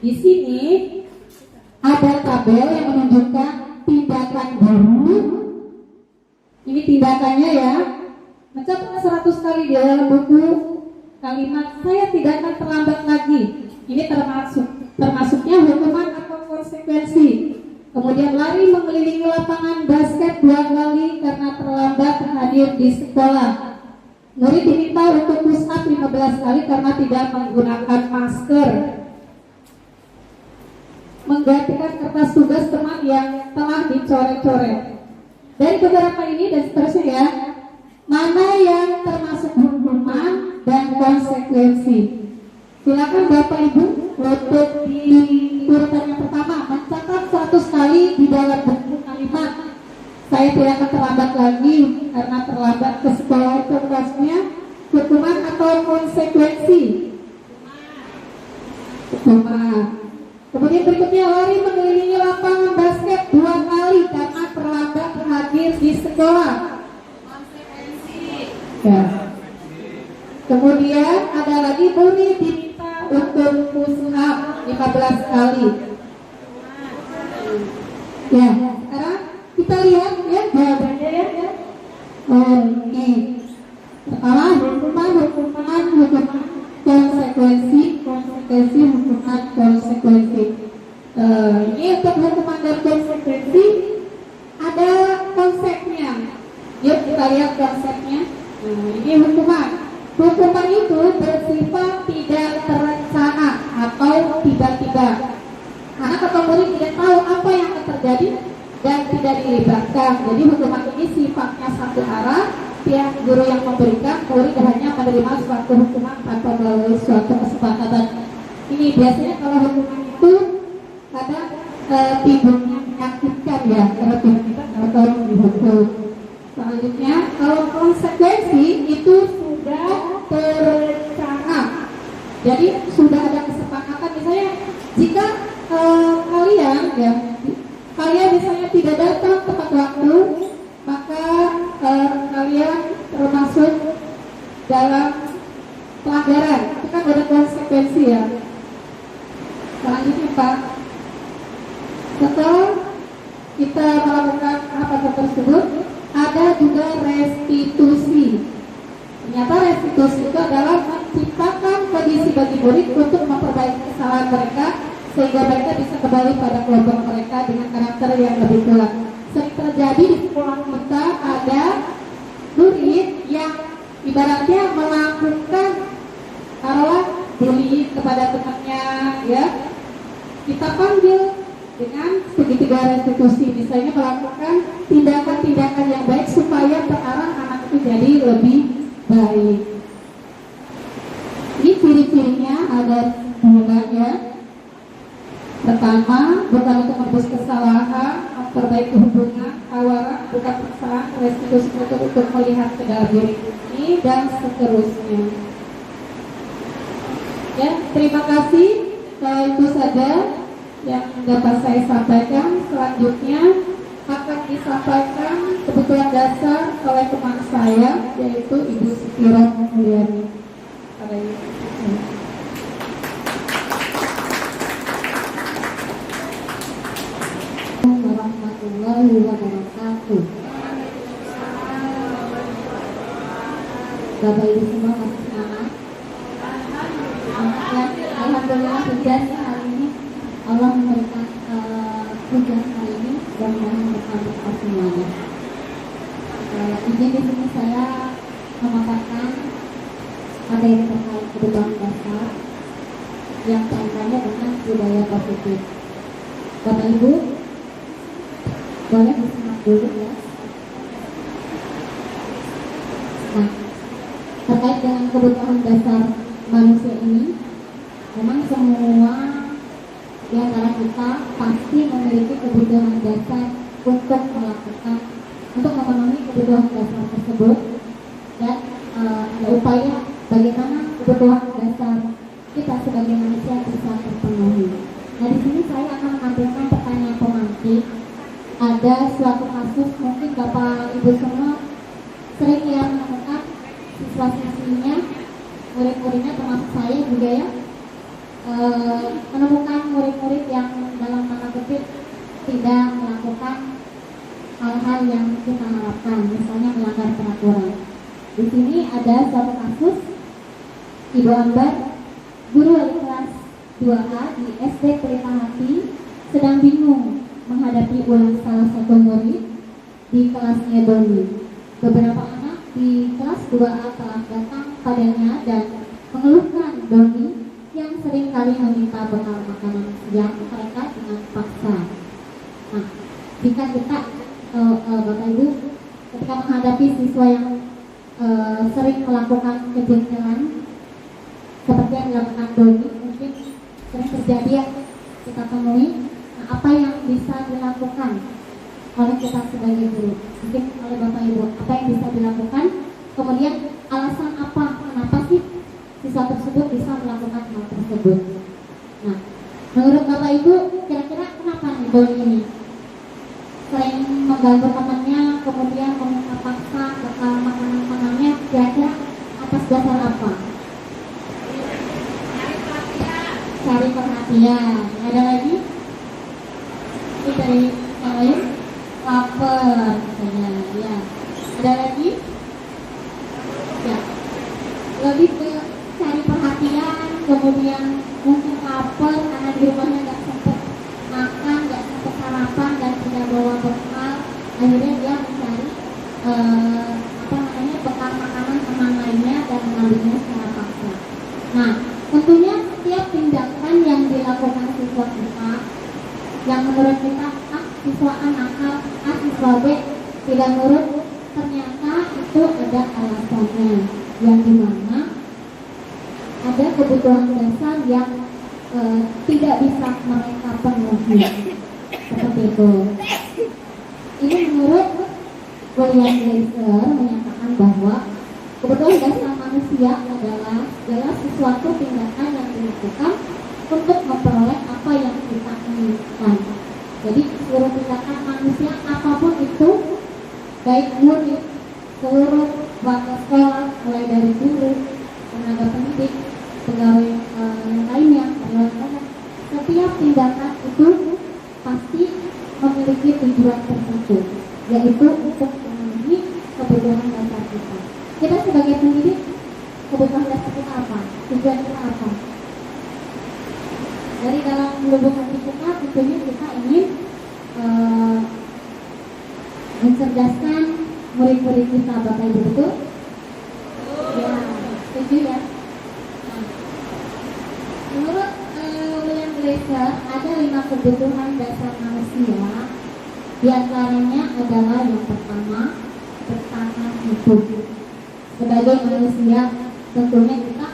Di sini ada tabel yang menunjukkan tindakan guru. Ini tindakannya ya. Mencatat 100 kali di dalam buku kalimat saya tidak akan terlambat lagi. Ini termasuknya hukuman atau konsekuensi. Kemudian lari mengelilingi lapangan basket 2 kali karena terlambat hadir di sekolah. Murid diminta untuk push up 15 kali karena tidak menggunakan masker. Menggantikan kertas tugas teman yang telah dicoret-coret. Dari beberapa ini dan seterusnya ya, mana yang termasuk hukuman dan konsekuensi? Silakan Bapak Ibu untuk di urutan yang pertama mencatat 100 kali di dalam buku kalimat saya tidak akan terlambat lagi karena terlambat ke sekolah. Itu maksudnya hukuman atau konsekuensi. konsekuensi. Kemudian berikutnya lari mengelilingi lapangan basket 2 kali karena terlambat hadir di sekolah. Ya. Kemudian ada lagi murid diminta untuk push up 15 kali. Ya, sekarang kita lihat ya jawabannya ya. Oke. Pertama, hukuman konsekuensi. Ini untuk hukuman dan konsekuensi ada konsepnya. Yuk kita lihat konsepnya. Ini hukuman. Hukuman itu bersifat tidak terencana atau tiba-tiba. Anak atau murid tidak tahu apa yang akan terjadi dan tidak dilibatkan. Jadi hukuman ini sifatnya satu arah. Pihak guru yang memberikan, murid hanya menerima suatu hukuman tanpa melalui suatu kesepakatan. Ini biasanya kalau hukuman itu ada tidurnya menyakitkan ya, kalau tidak kita kalau dihukum. Selanjutnya, kalau konsekuensi itu sudah terencana. Jadi sudah ada kesepakatan. Misalnya jika kalian misalnya tidak datang tepat waktu, maka kalian termasuk dalam pelanggaran. Itu kan ada konsekuensi ya. Selanjutnya Pak, setelah kita melakukan apa tersebut, ada juga restitusi. Ternyata restitusi itu adalah menciptakan kondisi bagi murid untuk memperbaiki kesalahan mereka sehingga mereka bisa kembali pada kelompok mereka dengan karakter yang lebih kuat. Sering terjadi di sekolah kita ada murid yang ibaratnya melakukan bullying kepada temannya ya. Kita panggil dengan segitiga restitusi, misalnya melakukan tindakan-tindakan yang baik supaya terarah anak itu jadi lebih baik. Ini ciri-cirinya ada 2 ya. Pertama, bukan untuk menebus kesalahan, memperbaiki hubungan, tawaran, bukan pesan, restitusi untuk melihat ke dalam diri ini dan seterusnya. Ya, terima kasih. Itu saja yang dapat saya sampaikan. Selanjutnya akan disampaikan kebutuhan dasar oleh teman saya, yaitu Ibu Siti Rohmulyani. Warahmatullahi wabarakatuh. Bapak Ibu semua masih semangat? Alhamdulillah hujan hari ini, Allah memberikan hujan hari ini dan mudah-mudahan kita semuanya. Izin di sini saya memaparkan materi terkait kebutuhan dasar yang kaitannya dengan budaya positif. Bapak Ibu boleh disimak dulu ya. Nah, terkait dengan kebutuhan dasar manusia ini, memang semua di antara kita pasti memiliki kebutuhan dasar untuk memenuhi kebutuhan dasar tersebut, dan ada upaya bagaimana kebutuhan dasar kita sebagai manusia bisa terpenuhi. Nah, di sini saya akan menampilkan pertanyaan pemantik. Ada suatu kasus, mungkin Bapak Ibu semua sering ya menemukan siswa-siswinya, murid-muridnya termasuk saya juga ya, menemukan murid-murid yang dalam tanda kutip tidak melakukan hal-hal yang kita harapkan, misalnya melanggar peraturan. Di sini ada suatu kasus, Ibu Ambar, guru wali kelas 2A di SD Pelita Hati, sedang bingung menghadapi ulang salah satu murid di kelasnya Doni. Beberapa anak di kelas 2A telah datang padanya dan mengeluhkan Doni yang sering kali meminta bekal makanan siang mereka dengan paksa. Nah, jika kita Bapak Ibu ketika menghadapi siswa yang sering melakukan kejengkelan seperti yang dilakukan Doni, mungkin sering terjadi yang kita temui. Nah, apa yang bisa dilakukan oleh kita sebagai guru, mungkin oleh Bapak Ibu, apa yang bisa dilakukan, kemudian alasan apa kenapa sih tersebut. Nah, menurut Bapak Ibu, kira-kira kenapa nih bully ini? Selain mengganggu temannya, kemudian meminta paksa bakal makanan-makanannya, kira-kira atas dasar apa? Cari perhatian. Ada lagi? Ini dari yang lain? Lapar katanya, ya. Ada lagi? Ya. Lebih ke cari perhatian, kemudian mungkin lapar karena di rumahnya nggak sempat makan, nggak sempat sarapan dan tidak bawa bekal. Akhirnya dia mencari bekal makanan teman lainnya dan mengambilnya secara paksa. Nah, tentunya setiap tindakan yang dilakukan siswa kita yang menurut kita siswa A nakal, siswa B tidak nurut, ternyata itu ada alasannya yang dimana ada kebutuhan dasar yang tidak bisa mereka penuhi seperti itu. Ini menurut William Glasser menyatakan bahwa kebutuhan dasar manusia adalah segala sesuatu tindakan yang dilakukan untuk memperoleh apa yang kita inginkan. Jadi seluruh tindakan manusia apapun itu, baik murid, seluruh warga sekolah, mulai dari guru, tenaga pendidik, pegawai yang lainnya, setiap tindakan itu pasti memiliki tujuan tertentu, yaitu untuk memenuhi kebutuhan dasar kita. Kita sebagai pendidik, kebutuhan dasar kita apa? Tujuan kita apa? Dari dalam lubuk hati kita, tentunya kita ingin mencerdaskan murid-murid kita, Bapak Ibu, betul? Ya, setuju ya. Nah, menurut William Glasser ada 5 kebutuhan dasar manusia. Di antaranya adalah yang pertama, bertahan hidup. Sebagai manusia, tentunya kita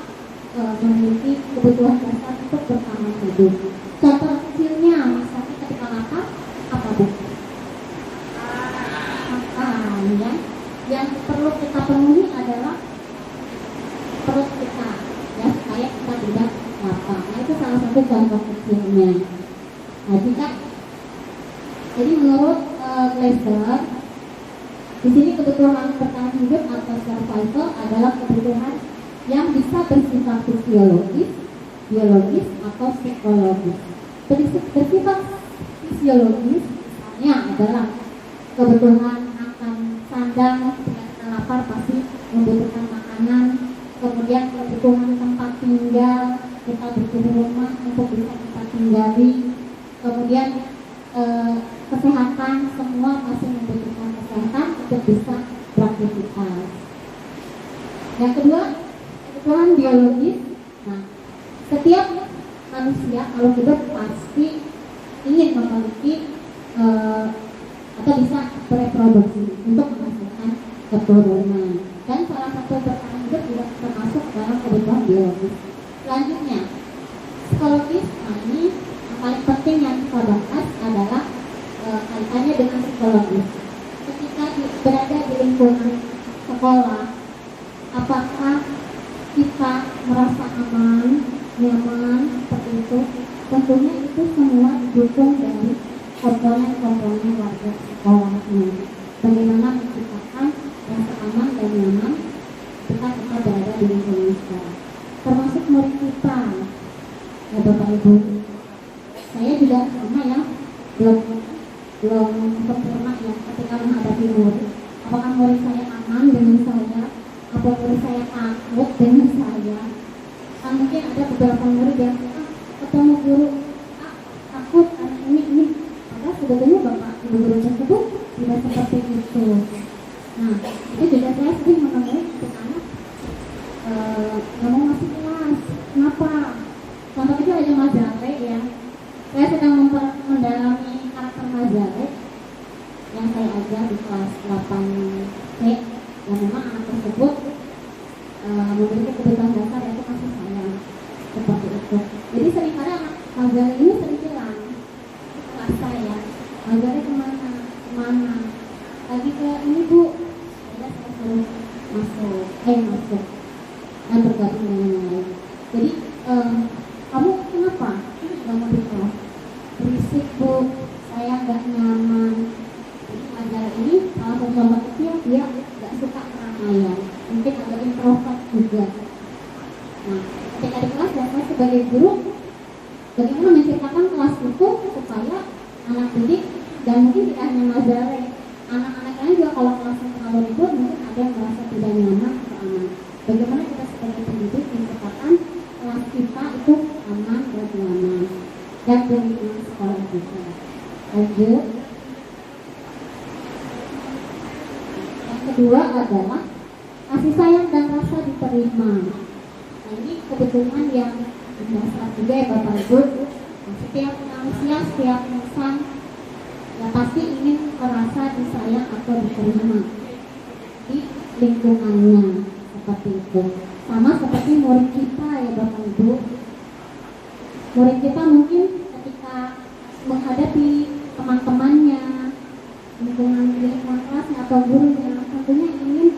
memiliki kebutuhan dasar untuk bertahan hidup. Contoh kecilnya, misalnya ketika lapar, apa Bu? Makan, ya. Yang perlu kita penuhi adalah perut kita, ya, supaya kita tidak lapar. Nah, itu salah satu contoh kecilnya. Nah, jadi menurut Glasser, di sini kebutuhan bertahan hidup atau survival adalah kebutuhan yang bisa bersifat fisiologis, biologis, atau psikologis. Bersifat fisiologis misalnya adalah kebutuhan akan sandang, ketika lapar pasti membutuhkan makanan, kemudian kebutuhan tempat tinggal, kita butuh rumah untuk bisa kita tinggali, kemudian kesehatan, semua masih membutuhkan kesehatan untuk bisa beraktivitas. Yang kedua, kebutuhan biologis. Nah, setiap manusia kalau hidup pasti ingin memiliki atau bisa bereproduksi untuk menghasilkan keturunan. Dan salah satu bertahan hidup juga termasuk dalam kebutuhan biologis. Selanjutnya, psikologis. Nah, ini yang paling penting yang kita bahas adalah kaitannya dengan psikologis. Ketika berada di lingkungan sekolah, apakah kita merasa aman, nyaman, seperti itu? Tentunya itu semua didukung dari komponen-komponen warga sekolahnya. Bagaimana menciptakan rasa aman dan nyaman ketika kita berada di lingkungan sekolah, termasuk murid kita. Ya Bapak Ibu, saya juga sama ya, belum sempurna ya ketika menghadapi murid. Apakah murid saya aman dengan saya? Apa murid saya takut dengan saya? Kan mungkin ada beberapa murid yang ketemu guru takut anak ini. Padahal sebetulnya bapak ibu guru tersebut tidak seperti itu. Nah, itu juga saya sering menemui anak nggak mau masuk kelas. Kenapa? Contoh itu ada Mazale ya. Saya sedang mendalami karakter Mazale yang saya ajar di kelas 8C. Dan memang anak tersebut memiliki kebutuhan dasar yaitu kasih sayang, seperti itu. Jadi seringkali anak Mazale ini sering bilang ke kelas saya, Mazale kemana? Lagi ke ini Bu. Saya suruh masuk dan bergabung dengan yang lain. Jadi kamu bagaimana menciptakan kelas itu supaya anak didik, dan mungkin tidak hanya Mazare, anak-anak lain juga kalau kelasnya terlalu ribut mungkin ada yang merasa tidak nyaman atau aman. Bagaimana kita sebagai pendidik menciptakan kelas kita itu aman dan nyaman dan di lingkungan sekolah kita. Lanjut. Yang kedua adalah kasih sayang dan rasa diterima. Nah, ini kebetulan yang dasar juga ya Bapak Ibu. Nah, setiap manusia, setiap insan ya pasti ingin merasa disayang atau diterima di lingkungannya, seperti itu. Sama seperti murid kita ya Bapak Ibu. Murid kita mungkin ketika menghadapi teman-temannya, lingkungan kelasnya atau gurunya, tentunya ingin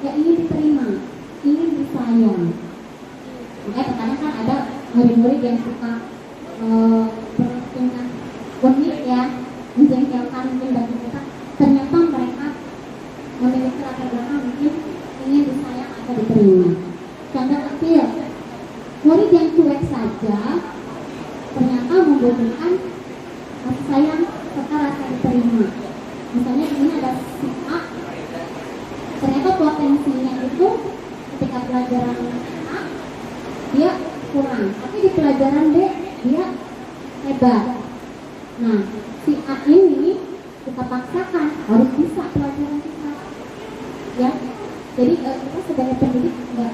ingin diterima, ingin disayang. Makanya terkadang kan ada murid-murid yang suka bertingkah unik ya, menjengkelkan mungkin bagi kita. Ternyata mereka memiliki latar belakang mungkin ingin disayang atau diterima. Contoh kecil, murid yang cuek saja ternyata membutuhkan kasih sayang serta rasa diterima. Misalnya di sini ada si A, ternyata potensinya itu ketika pelajaran A dia kurang, tapi di pelajaran B dia hebat. Nah, si A ini kita paksakan harus bisa pelajaran kita, ya. Jadi kita sebagai pendidik nggak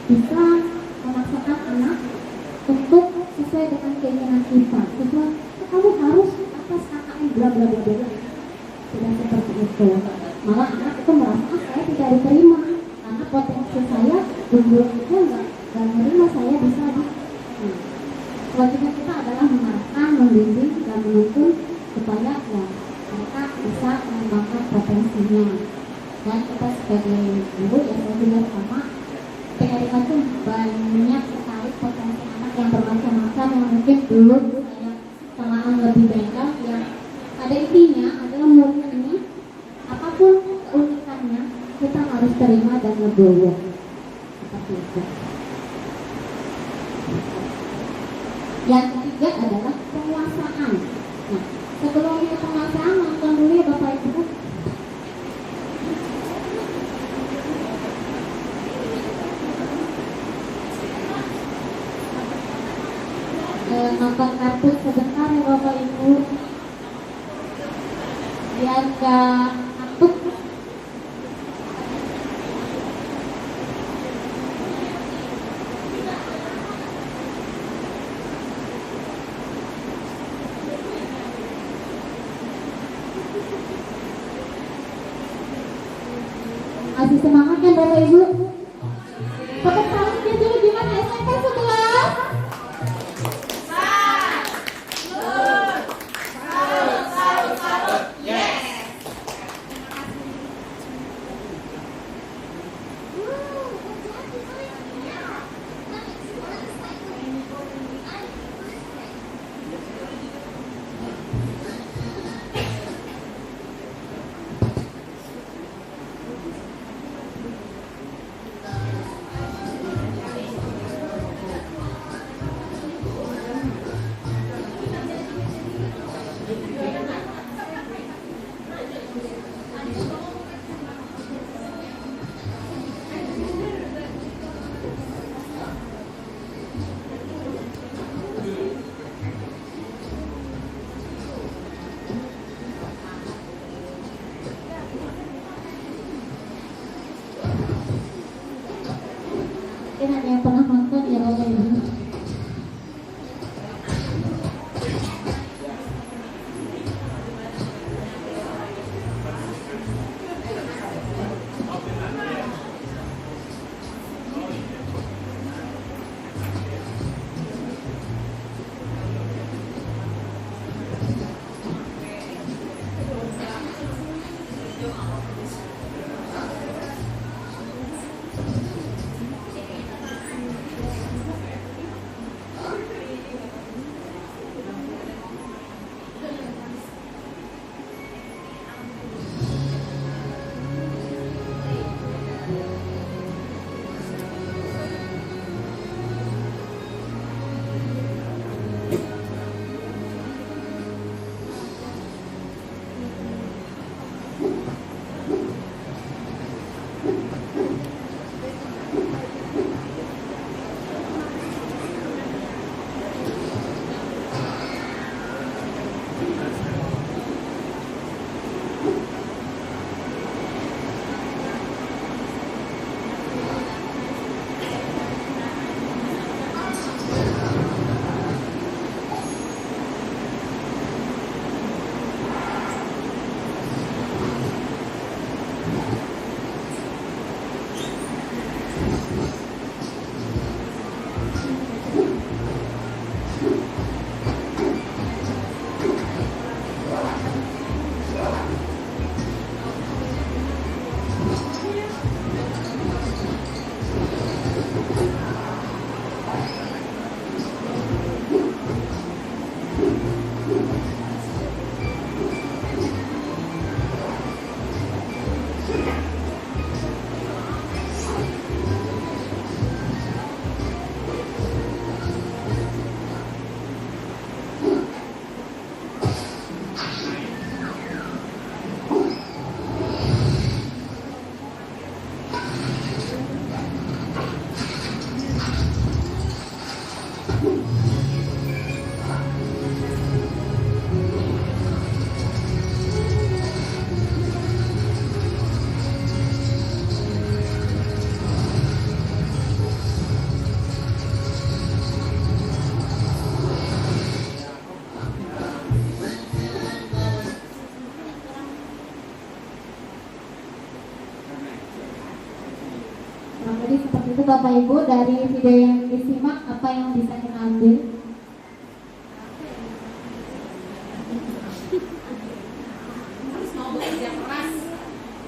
bisa memaksakan anak untuk sesuai dengan keinginan kita. Sesuai, kamu harus atas KKM bla bla bla bla. Tidak seperti itu. Malah anak itu merasa saya tidak diterima karena potensi saya dulu itu nggak menerima saya bisa di. Kewajiban kita adalah mengarahkan, membimbing dan menuntun supaya ya mereka bisa mengembangkan potensinya. Dan kita sebagai guru ya saya juga sama. PKDK itu banyak sekali potensi anak yang bermacam-macam yang mungkin belum saya telaah lebih dalam. Yang pada intinya adalah murid ini apapun keunikannya kita harus terima dan legowo seperti itu. Yang ketiga adalah penguasaan. Nah, sebelum penguasaan nonton dulu ya Bapak Ibu. Nonton kartun sebentar ya Bapak Ibu biar gak ngantuk. Masih semangat kan Bapak Ibu? Tepuk tangannya dulu gimana SMP 11? Itu Bapak Ibu dari video yang disimak apa yang bisa kita ambil?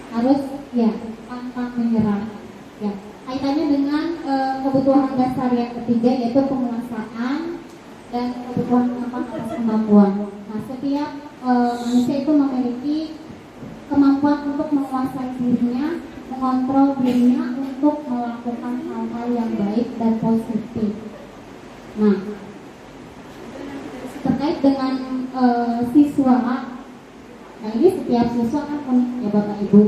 Harus ya pantang menyerah. Ya, kaitannya dengan kebutuhan dasar yang ketiga yaitu penguasaan dan kebutuhan atas kemampuan. Nah, setiap manusia itu memiliki kemampuan untuk menguasai dirinya, mengontrol dirinya untuk melakukan hal-hal yang baik dan positif. Nah, terkait dengan siswa, nah ini setiap siswa kan unik ya Bapak Ibu.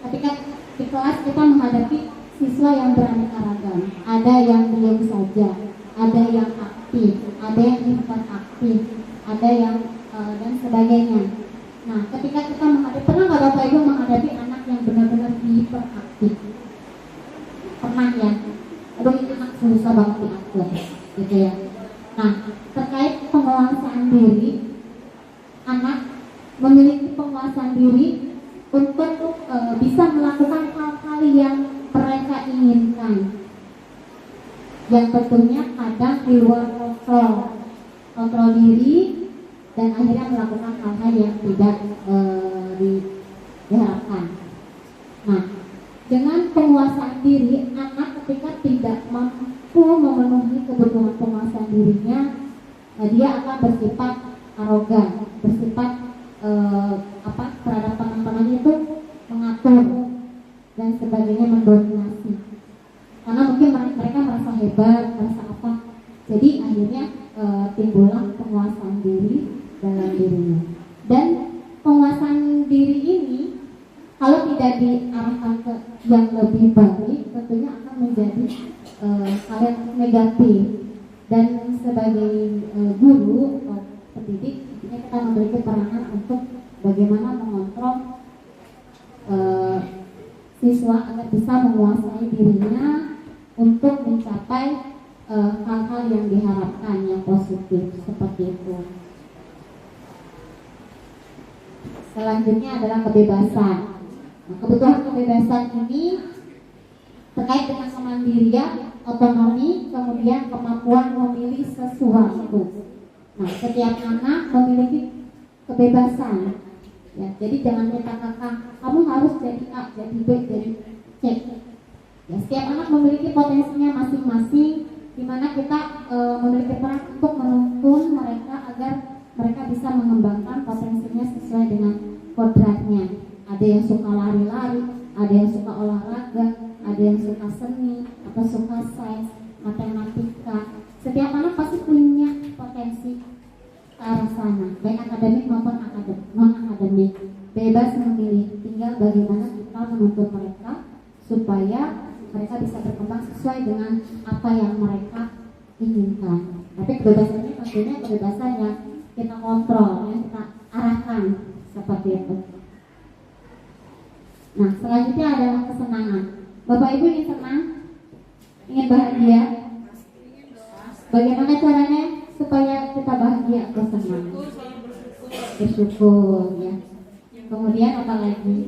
Ketika di kelas kita menghadapi siswa yang beraneka ragam, ada yang diam saja, ada yang aktif, ada yang hiperaktif, ada yang dan sebagainya. Nah, ketika kita menghadapi, pernah nggak Bapak Ibu menghadapi anak yang benar-benar hiperaktif? Pernah ya? Aduh ini anak susah banget diatur, gitu ya. Nah, terkait penguasaan diri, anak memiliki penguasaan diri untuk bisa melakukan hal-hal yang mereka inginkan, yang tentunya kadang di luar kontrol diri, dan akhirnya melakukan hal-hal yang tidak diharapkan. Nah, dengan penguasaan diri, anak ketika tidak mampu memenuhi kebutuhan penguasaan dirinya, dia akan bersifat arogan, bersifat terhadap teman-temannya itu mengatur dan sebagainya, mendominasi. Karena mungkin mereka merasa hebat, merasa apa, jadi akhirnya timbullah penguasaan diri dalam dirinya. Dan penguasaan diri ini kalau tidak diarahkan ke yang lebih baik, tentunya akan menjadi hal yang negatif. Dan sebagai guru atau pendidik, kita memiliki peranan untuk bagaimana mengontrol siswa agar bisa menguasai dirinya untuk mencapai hal-hal yang diharapkan yang positif seperti itu. Selanjutnya adalah kebebasan. Nah, kebutuhan kebebasan ini terkait dengan kemandirian, otonomi, kemudian kemampuan memilih sesuatu. Nah, setiap anak memiliki kebebasan. Ya, jadi jangan dikatakan kamu harus jadi A, jadi B, jadi C. Ya, setiap anak memiliki potensinya masing-masing, di mana kita memiliki peran untuk menuntun mereka agar mereka bisa mengembangkan potensinya sesuai dengan kodratnya. Ada yang suka lari-lari, ada yang suka olahraga, ada yang suka seni, atau suka sains, matematika. Setiap anak pasti punya potensi ke arah sana, baik akademik maupun non-akademik. Bebas memilih, tinggal bagaimana kita menuntun mereka supaya mereka bisa berkembang sesuai dengan apa yang mereka inginkan. Tapi kebebasan ini tentunya kebebasan yang kita kontrol, yang kita arahkan seperti itu. Nah, selanjutnya adalah kesenangan. Bapak Ibu ingin senang? Ingin bahagia? Bagaimana caranya supaya kita bahagia atau senang? Bersyukur ya. Kemudian apa lagi?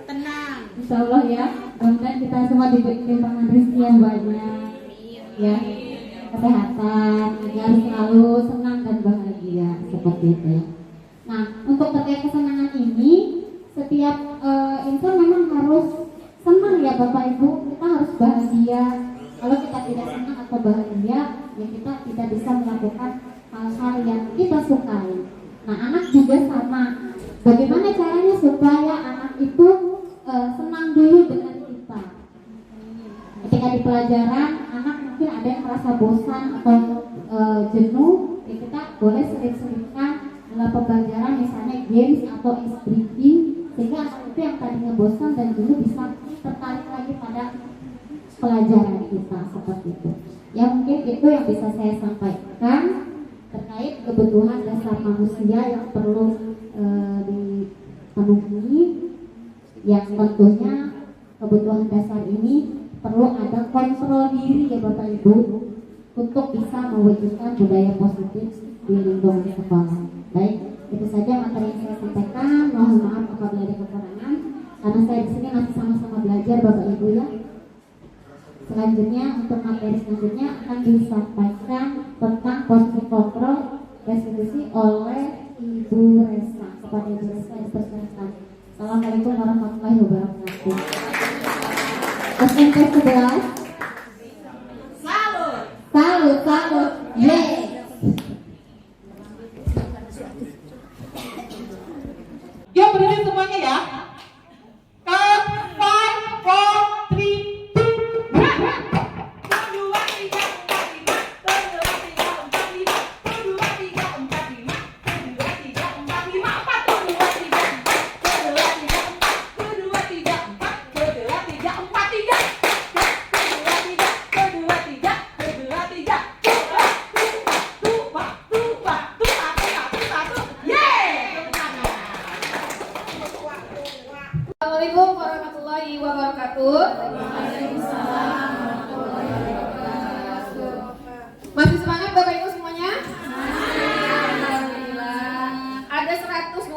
Tenang. Insya Allah ya. Kemudian kita semua diberikan rezeki yang banyak, ya, kesehatan, agar selalu senang dan bahagia seperti itu. Nah, untuk terkait kesenangan ini, setiap insan memang harus senang ya Bapak Ibu. Kita harus bahagia. Kalau kita tidak senang atau bahagia, ya kita tidak bisa melakukan hal-hal yang kita sukai. Nah, anak juga sama. Bagaimana caranya supaya anak itu senang dulu dengan kita? Ketika di pelajaran, anak mungkin ada yang merasa bosan atau jenuh, ya kita boleh sering-seringkan dalam pembelajaran, misalnya games atau ice breaking, sehingga anak itu yang tadinya bosan dan jenuh bisa tertarik lagi pada pelajaran kita seperti itu. Ya mungkin itu yang bisa saya sampaikan terkait kebutuhan dasar manusia yang perlu dipenuhi, yang tentunya kebutuhan dasar ini perlu ada kontrol diri ya Bapak Ibu untuk bisa mewujudkan budaya positif di lingkungan sekolah. Baik, Itu saja materi yang saya sampaikan. Mohon maaf apabila ada kekurangan, karena saya di sini masih sama-sama belajar Bapak Ibu ya. Selanjutnya untuk materi selanjutnya akan disampaikan tentang posisi kontrol restitusi oleh Ibu Resa. Kepada Ibu Resa dipersilakan. Assalamualaikum warahmatullahi wabarakatuh. SMP 11. Salut. Yes. Yuk berdiri semuanya ya. Count 5, 4, 3, 2, Assalamualaikum warahmatullahi wabarakatuh. Masih semangat Bapak Ibu semuanya? Alhamdulillah. Ada 125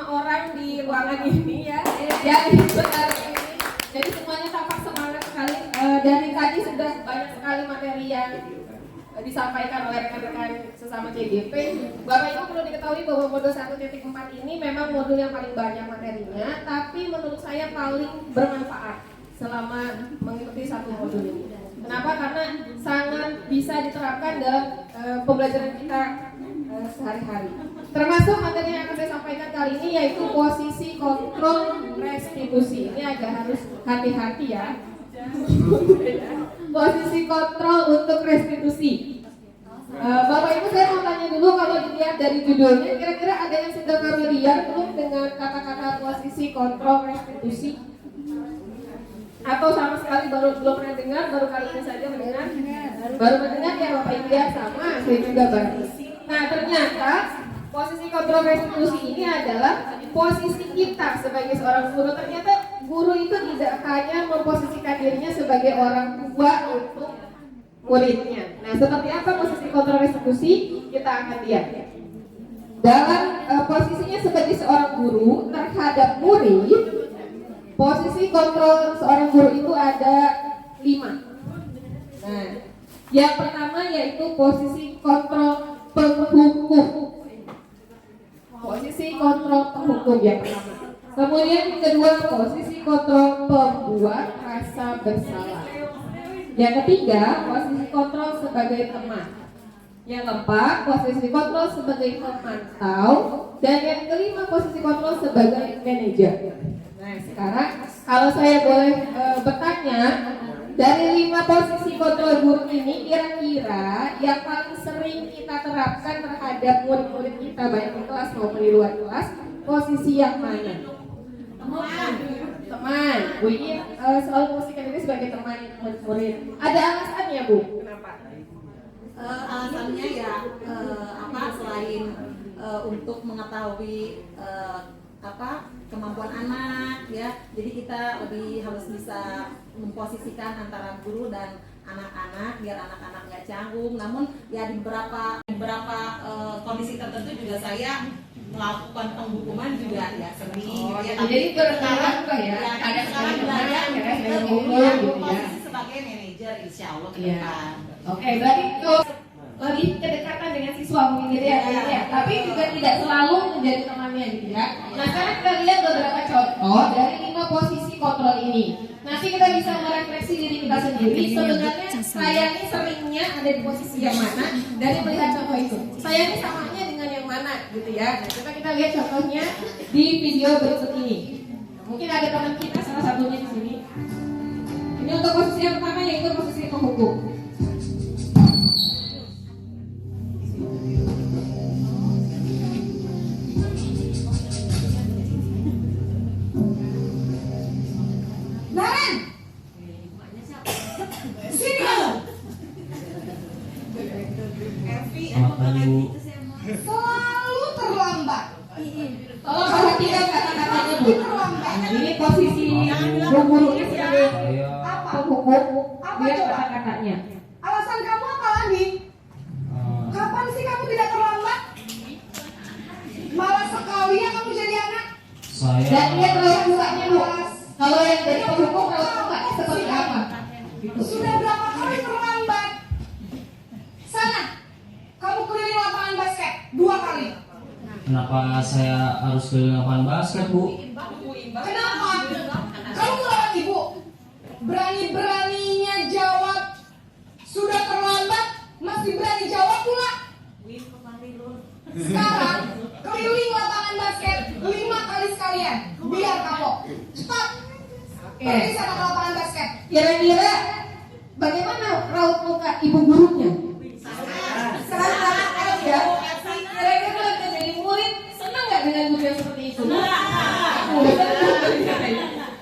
orang di ruangan ini ya. Yang ikut hari ini. Jadi semuanya tampak semangat sekali. Dari tadi sudah banyak sekali materi yang disampaikan oleh rekan-rekan sesama CGP. Bapak Ibu perlu diketahui bahwa modul 1.4 ini memang modul yang paling banyak materinya, tapi menurut saya paling bermanfaat selama mengikuti satu modul ini. Kenapa? Karena sangat bisa diterapkan dalam pembelajaran kita sehari-hari. Termasuk materi yang akan saya sampaikan kali ini yaitu posisi kontrol restitusi. Ini agak harus hati-hati ya. Posisi kontrol untuk restitusi. Bapak Ibu saya mau tanya dulu, kalau dilihat dari judulnya, kira-kira ada yang sudah familiar belum dengan kata-kata posisi kontrol restitusi? Atau sama sekali belum pernah dengar, baru kali ini saja mendengar? Baru mendengar ya Bapak Ibu ya, sama saya juga baru. Nah ternyata posisi kontrol restitusi ini adalah posisi kita sebagai seorang guru. Ternyata guru itu tidak hanya memposisikan dirinya sebagai orang tua untuk muridnya. Nah, seperti apa posisi kontrol restitusi? Kita akan lihat. Dalam posisinya sebagai seorang guru terhadap murid, posisi kontrol seorang guru itu ada 5. Nah, yang pertama yaitu posisi kontrol penghukum. Posisi kontrol penghukum yang pertama. Kemudian yang kedua posisi kontrol pembuat rasa bersalah. Yang ketiga posisi kontrol sebagai teman. Yang keempat posisi kontrol sebagai pemantau. Dan yang kelima posisi kontrol sebagai manajer. Nah sekarang kalau saya boleh bertanya, dari 5 posisi kontrol guru ini kira-kira yang paling sering kita terapkan terhadap murid-murid kita baik di kelas maupun di luar kelas, posisi yang mana? Teman. Bu Iin selalu memposisikan diri sebagai teman murid. Ada alasannya Bu? Kenapa? Alasannya ya selain untuk mengetahui kemampuan anak ya, jadi kita lebih harus bisa memposisikan antara guru dan anak-anak biar anak-anak nggak canggung. Namun ya di beberapa kondisi tertentu juga saya melakukan penghukuman juga ya sering. Jadi berkala juga ya. Ada sekarang belajar posisi sebagai manajer insya Allah ke depan. Oke, berarti itu lebih kedekatan dengan siswa mungkin gitu ya. Tapi juga tidak selalu menjadi temannya gitu ya. Nah sekarang kita lihat beberapa contoh dari 5 posisi kontrol ini. Nanti kita bisa merefleksi diri kita sendiri. Sebenarnya saya ini seringnya ada di posisi yang mana dari melihat contoh itu. Saya ini samanya dengan yang mana gitu ya. Nah, kita lihat contohnya di video berikut ini. Mungkin ada teman kita salah satunya di sini. Ini untuk posisi yang pertama yaitu posisi penghukum. Selalu terlambat. Tolong perhatikan kata-katanya Bu. Ini posisi gurunya sebagai penghukum. Lihat kata-katanya. Alasan kamu apa lagi? Kapan sih kamu tidak terlambat? Malah Dan lihat raut mukanya Bu. Kalau yang dari penghukum raut mukanya seperti apa? Sudah berapa kali terlambat? Sana, kamu keliling lapangan basket 2 kali. Kenapa saya harus keliling lapangan basket, Bu? Kenapa? Kamu melawan ibu. Berani-beraninya jawab. Sudah terlambat, masih berani jawab pula. Sekarang keliling lapangan basket 5 kali sekalian. Biar kapok. Cepat. Pergi sana ke lapangan basket. Kira-kira bagaimana raut muka ibu gurunya? Sangat ya. Kira-kira kalau jadi murid senang nggak dengan guru yang seperti itu?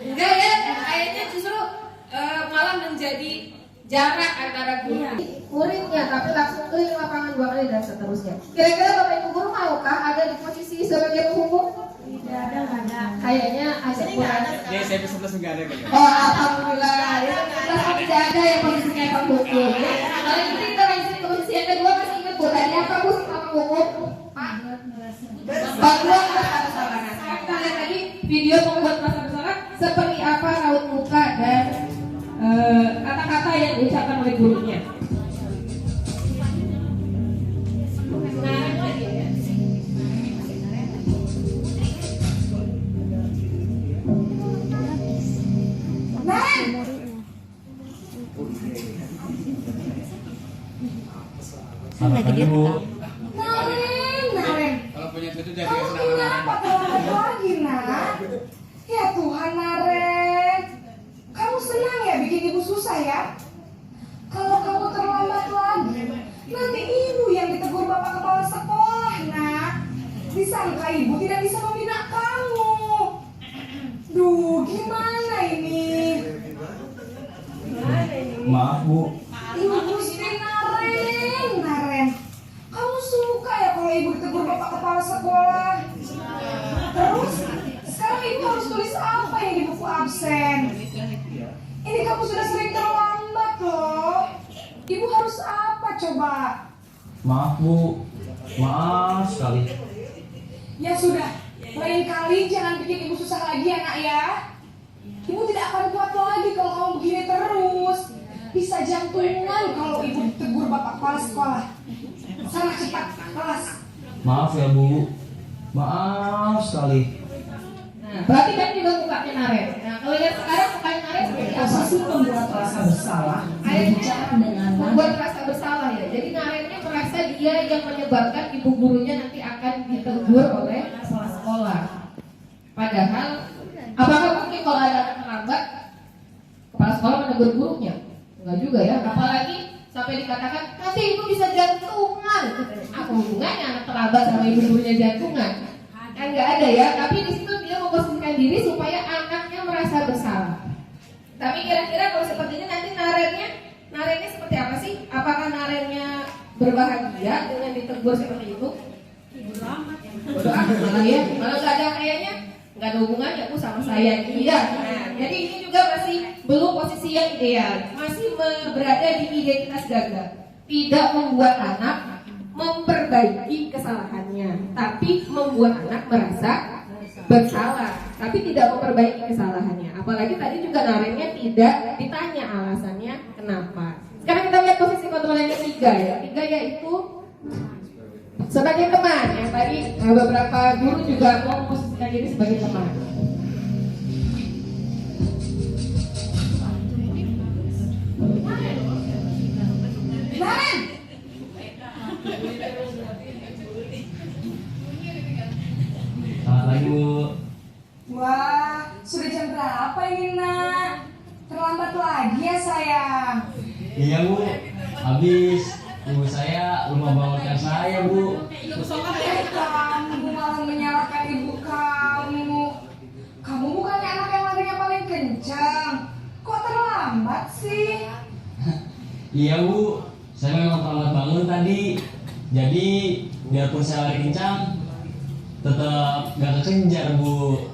Enggak ya, kayaknya justru malah menjadi jarak antara guru muridnya, tapi langsung keliling lapangan 2 kali dan seterusnya. Kira-kira Bapak Ibu guru maukah ada di posisi sebagai penghukum? Tidak ada. Kayaknya agak kurang. Ya, SMP 11 enggak ada kayaknya. Oh, alhamdulillah. Ya, tidak ada yang posisinya penghukum. Ya. Kalau itu kita lanjut ke posisi yang kedua, masih ingat Bu tadi apa Bu sama penghukum? Bantuan merasa bersalah. Sekarang kita lihat lagi video pembuat merasa bersalah seperti apa raut muka dan kata-kata yang diucapkan oleh gurunya. Selamat pagi, Bu. Naren. Kalau punya itu jadi Kamu senang kenapa terlambat lagi, Nak? Ya Tuhan, Naren. Kamu senang ya bikin ibu susah ya? Kalau kamu terlambat lagi, nanti ibu yang ditegur bapak kepala sekolah, Nak. Disangka ibu tidak bisa membina kamu. Duh, gimana ini? Maaf, Bu. Ibu Gusti Naren. Kamu suka ya kalau ibu ditegur bapak kepala sekolah? Terus, sekarang ibu harus tulis apa yang di buku absen? Ini kamu sudah sering terlambat loh. Ibu harus apa coba? Maaf, Bu. Maaf sekali. Ya sudah, lain kali jangan bikin ibu susah lagi ya Nak ya. Ibu tidak akan kuat lagi kalau kamu begini terus. Bisa jantungan kalau ibu ditegur bapak kepala sekolah. Sana cepat, kelas. Maaf ya, Bu. Maaf sekali. Nah, berarti kan juga mukanya Naren. Nah, kalau lihat sekarang mukanya Naren seperti apa? Posisi membuat rasa bersalah, berbicara dengan membuat rasa bersalah ya. Jadi Narennya merasa dia yang menyebabkan ibu gurunya nanti akan ditegur oleh kepala sekolah. Padahal, apakah mungkin kalau ada anak terlambat, kepala sekolah menegur gurunya? Enggak juga ya. Apalagi sampai dikatakan nanti ibu bisa jantungan. Apa hubungannya anak terlambat sama ibu gurunya jantungan? Kan nggak ada ya. Tapi di situ dia memposisikan diri supaya anaknya merasa bersalah. Tapi kira-kira kalau seperti ini nanti narennya seperti apa sih? Apakah narennya berbahagia dengan ditegur seperti itu? Bodoh amat malah ya. Malah nggak ada kayaknya nggak ada hubungannya Bu sama saya. Iya. Nah, jadi ini juga masih belum posisi yang ideal. Masih berada di identitas gagal. Tidak membuat anak memperbaiki kesalahannya, tapi membuat anak merasa bersalah, tapi tidak memperbaiki kesalahannya. Apalagi tadi juga narennya tidak ditanya alasannya kenapa. Sekarang kita lihat posisi kontrol yang ketiga ya. Ketiga yaitu sebagai teman. Yang tadi beberapa guru juga mau memposisikan diri sebagai teman. Naren! Selamat pagi, Bu. Wah, sudah jam berapa ini Nak? Terlambat lagi ya sayang. Iya, Bu. Habis ibu saya lupa bangunkan saya, Bu. Kamu malah menyalahkan ibu kamu. Kamu bukannya anak yang larinya paling kencang. Kok terlambat sih? Iya, Bu. Saya memang terlambat bangun tadi. Jadi biarpun saya lari kencang, tetap gak kekejar, Bu.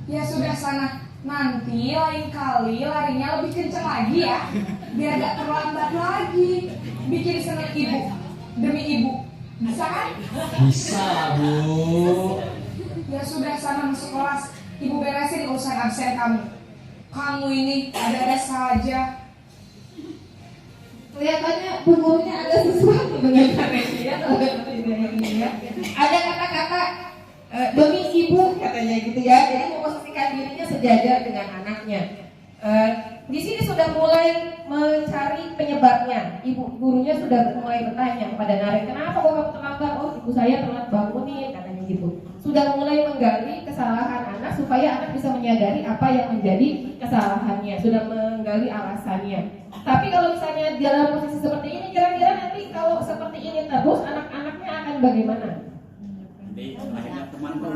Ya sudah sana. Nanti lain kali larinya lebih kencang lagi ya. Biar gak terlambat lagi. Bikin seneng ibu. Demi ibu. Bisa kan? Bisa lah, Bu. Ya sudah, sana masuk kelas. Ibu beresin urusan absen kamu. Kamu ini ada-ada saja. Kelihatannya bu gurunya ada sesuatu dengan Karen ya, ada kata-kata demi ibu katanya gitu ya. Jadi memposisikan dirinya sejajar dengan anaknya. Di sini sudah mulai mencari penyebabnya. Ibu gurunya sudah mulai bertanya kepada Naren, kenapa kok kamu terlambat? Oh, ibu saya telat bangunin katanya gitu. Sudah mulai menggali kesalahan anak supaya anak bisa menyadari apa yang menjadi kesalahannya. Sudah menggali alasannya. Tapi kalau misalnya dalam posisi seperti ini, kira-kira nanti kalau seperti ini terus, anak-anaknya akan bagaimana? Akhirnya teman kau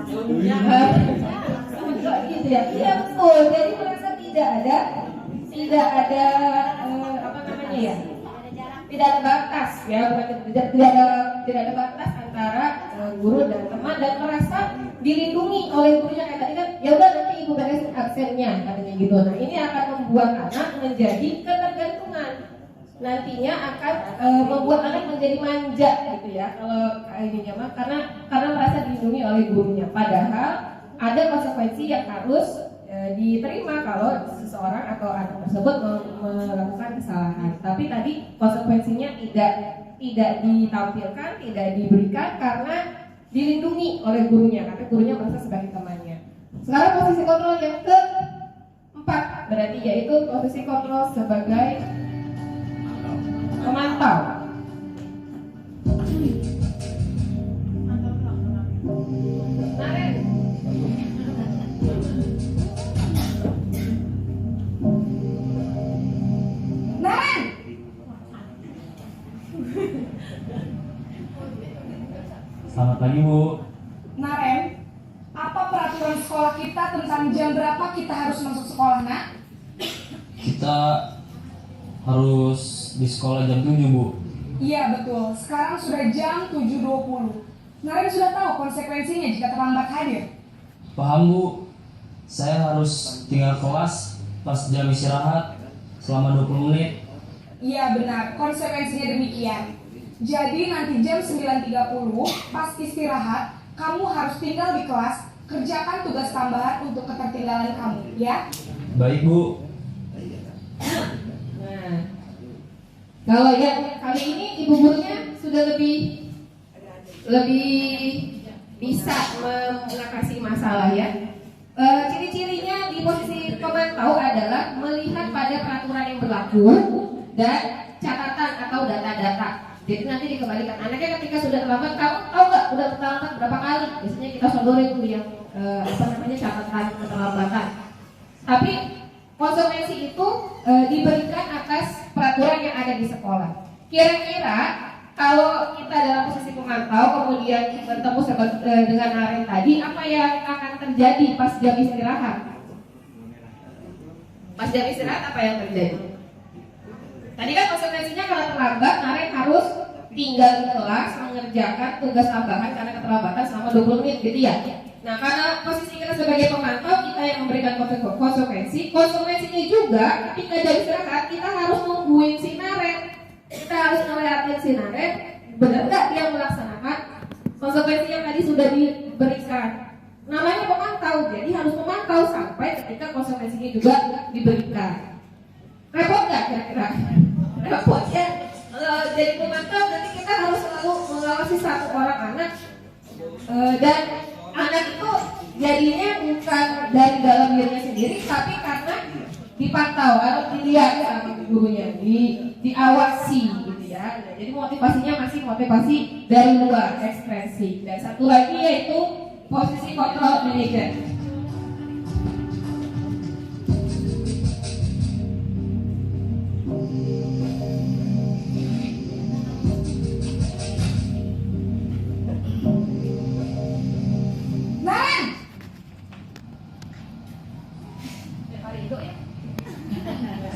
gitu ya. Iya betul. Jadi merasa tidak ada apa namanya ya? Tidak ada batas ya, tidak ada batas antara guru dan teman, dan merasa dilindungi oleh gurunya. Kayak tadi kan, ya udah nanti ibu beresin absennya katanya gitu. Nah ini akan membuat anak menjadi ketergantungan. Nantinya akan membuat anak menjadi manja gitu ya. Kalau ininya mah karena merasa dilindungi oleh gurunya. Padahal ada konsekuensi yang harus diterima kalau seseorang atau anak tersebut melakukan kesalahan. Tapi tadi konsekuensinya tidak ditampilkan, tidak diberikan karena dilindungi oleh gurunya, karena gurunya merasa sebagai temannya. Sekarang posisi kontrol yang keempat berarti yaitu posisi kontrol sebagai pemantau. Naren. Naren! Selamat pagi Bu. Naren, apa peraturan sekolah kita tentang jam berapa kita harus masuk sekolah, nak? Kita harus di sekolah jam 7 Bu. Iya betul, sekarang sudah jam 7.20. Naren sudah tahu konsekuensinya jika terlambat hadir. Paham Bu. Saya harus tinggal kelas pas jam istirahat selama 20 menit. Iya benar, konsekuensinya demikian. Jadi nanti jam 9.30 pas istirahat, kamu harus tinggal di kelas, kerjakan tugas tambahan untuk ketertinggalan kamu, ya? Baik Bu. Nah, kalau yang kali ini ibu gurunya sudah lebih bisa mengatasi masalah ya. Ciri-cirinya di posisi pemantau adalah melihat pada peraturan yang berlaku dan catatan atau data-data. Jadi nanti dikembalikan anaknya ketika sudah terlambat, kamu tahu nggak udah terlambat berapa kali? Biasanya kita sodorin tuh yang catatan keterlambatan. Tapi konsekuensi itu diberikan atas peraturan yang ada di sekolah. Kira-kira kalau kita dalam posisi pemantau kemudian bertemu dengan Naren tadi, apa yang akan terjadi pas jam istirahat? Pas jam istirahat apa yang terjadi? Tadi kan konsekuensinya kalau terlambat, Naren harus tinggal di kelas mengerjakan tugas tambahan karena keterlambatan selama 20 menit gitu ya. Nah karena posisi kita sebagai pemantau, kita yang memberikan konsekuensinya juga ketika jam istirahat kita harus nungguin si Naren. Kita harus ngeliatin si Naren, benar nggak dia melaksanakan konsekuensi yang tadi sudah diberikan. Namanya pemantau, jadi harus memantau sampai ketika konsekuensinya juga diberikan. Repot nggak kira-kira? Repot ya. Jadi pemantau nanti kita harus selalu mengawasi satu orang anak, dan anak itu jadinya bukan dari dalam dirinya sendiri, tapi karena dipantau atau dilihat sama gurunya, diawasi gitu ya. Jadi motivasinya masih motivasi dari luar, ekspresi. Dan satu lagi yaitu posisi kontrol manajer.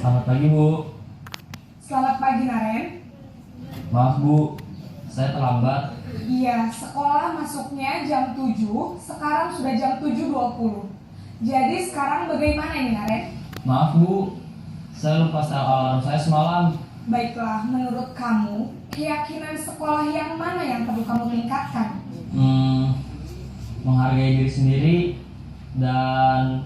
Selamat pagi Bu. Selamat pagi Naren. Maaf Bu, saya terlambat. Iya, sekolah masuknya jam 7, sekarang sudah jam 7.20. Jadi sekarang bagaimana ini Naren? Maaf Bu, saya lupa setel alarm saya semalam. Baiklah, menurut kamu, keyakinan sekolah yang mana yang perlu kamu tingkatkan? menghargai diri sendiri dan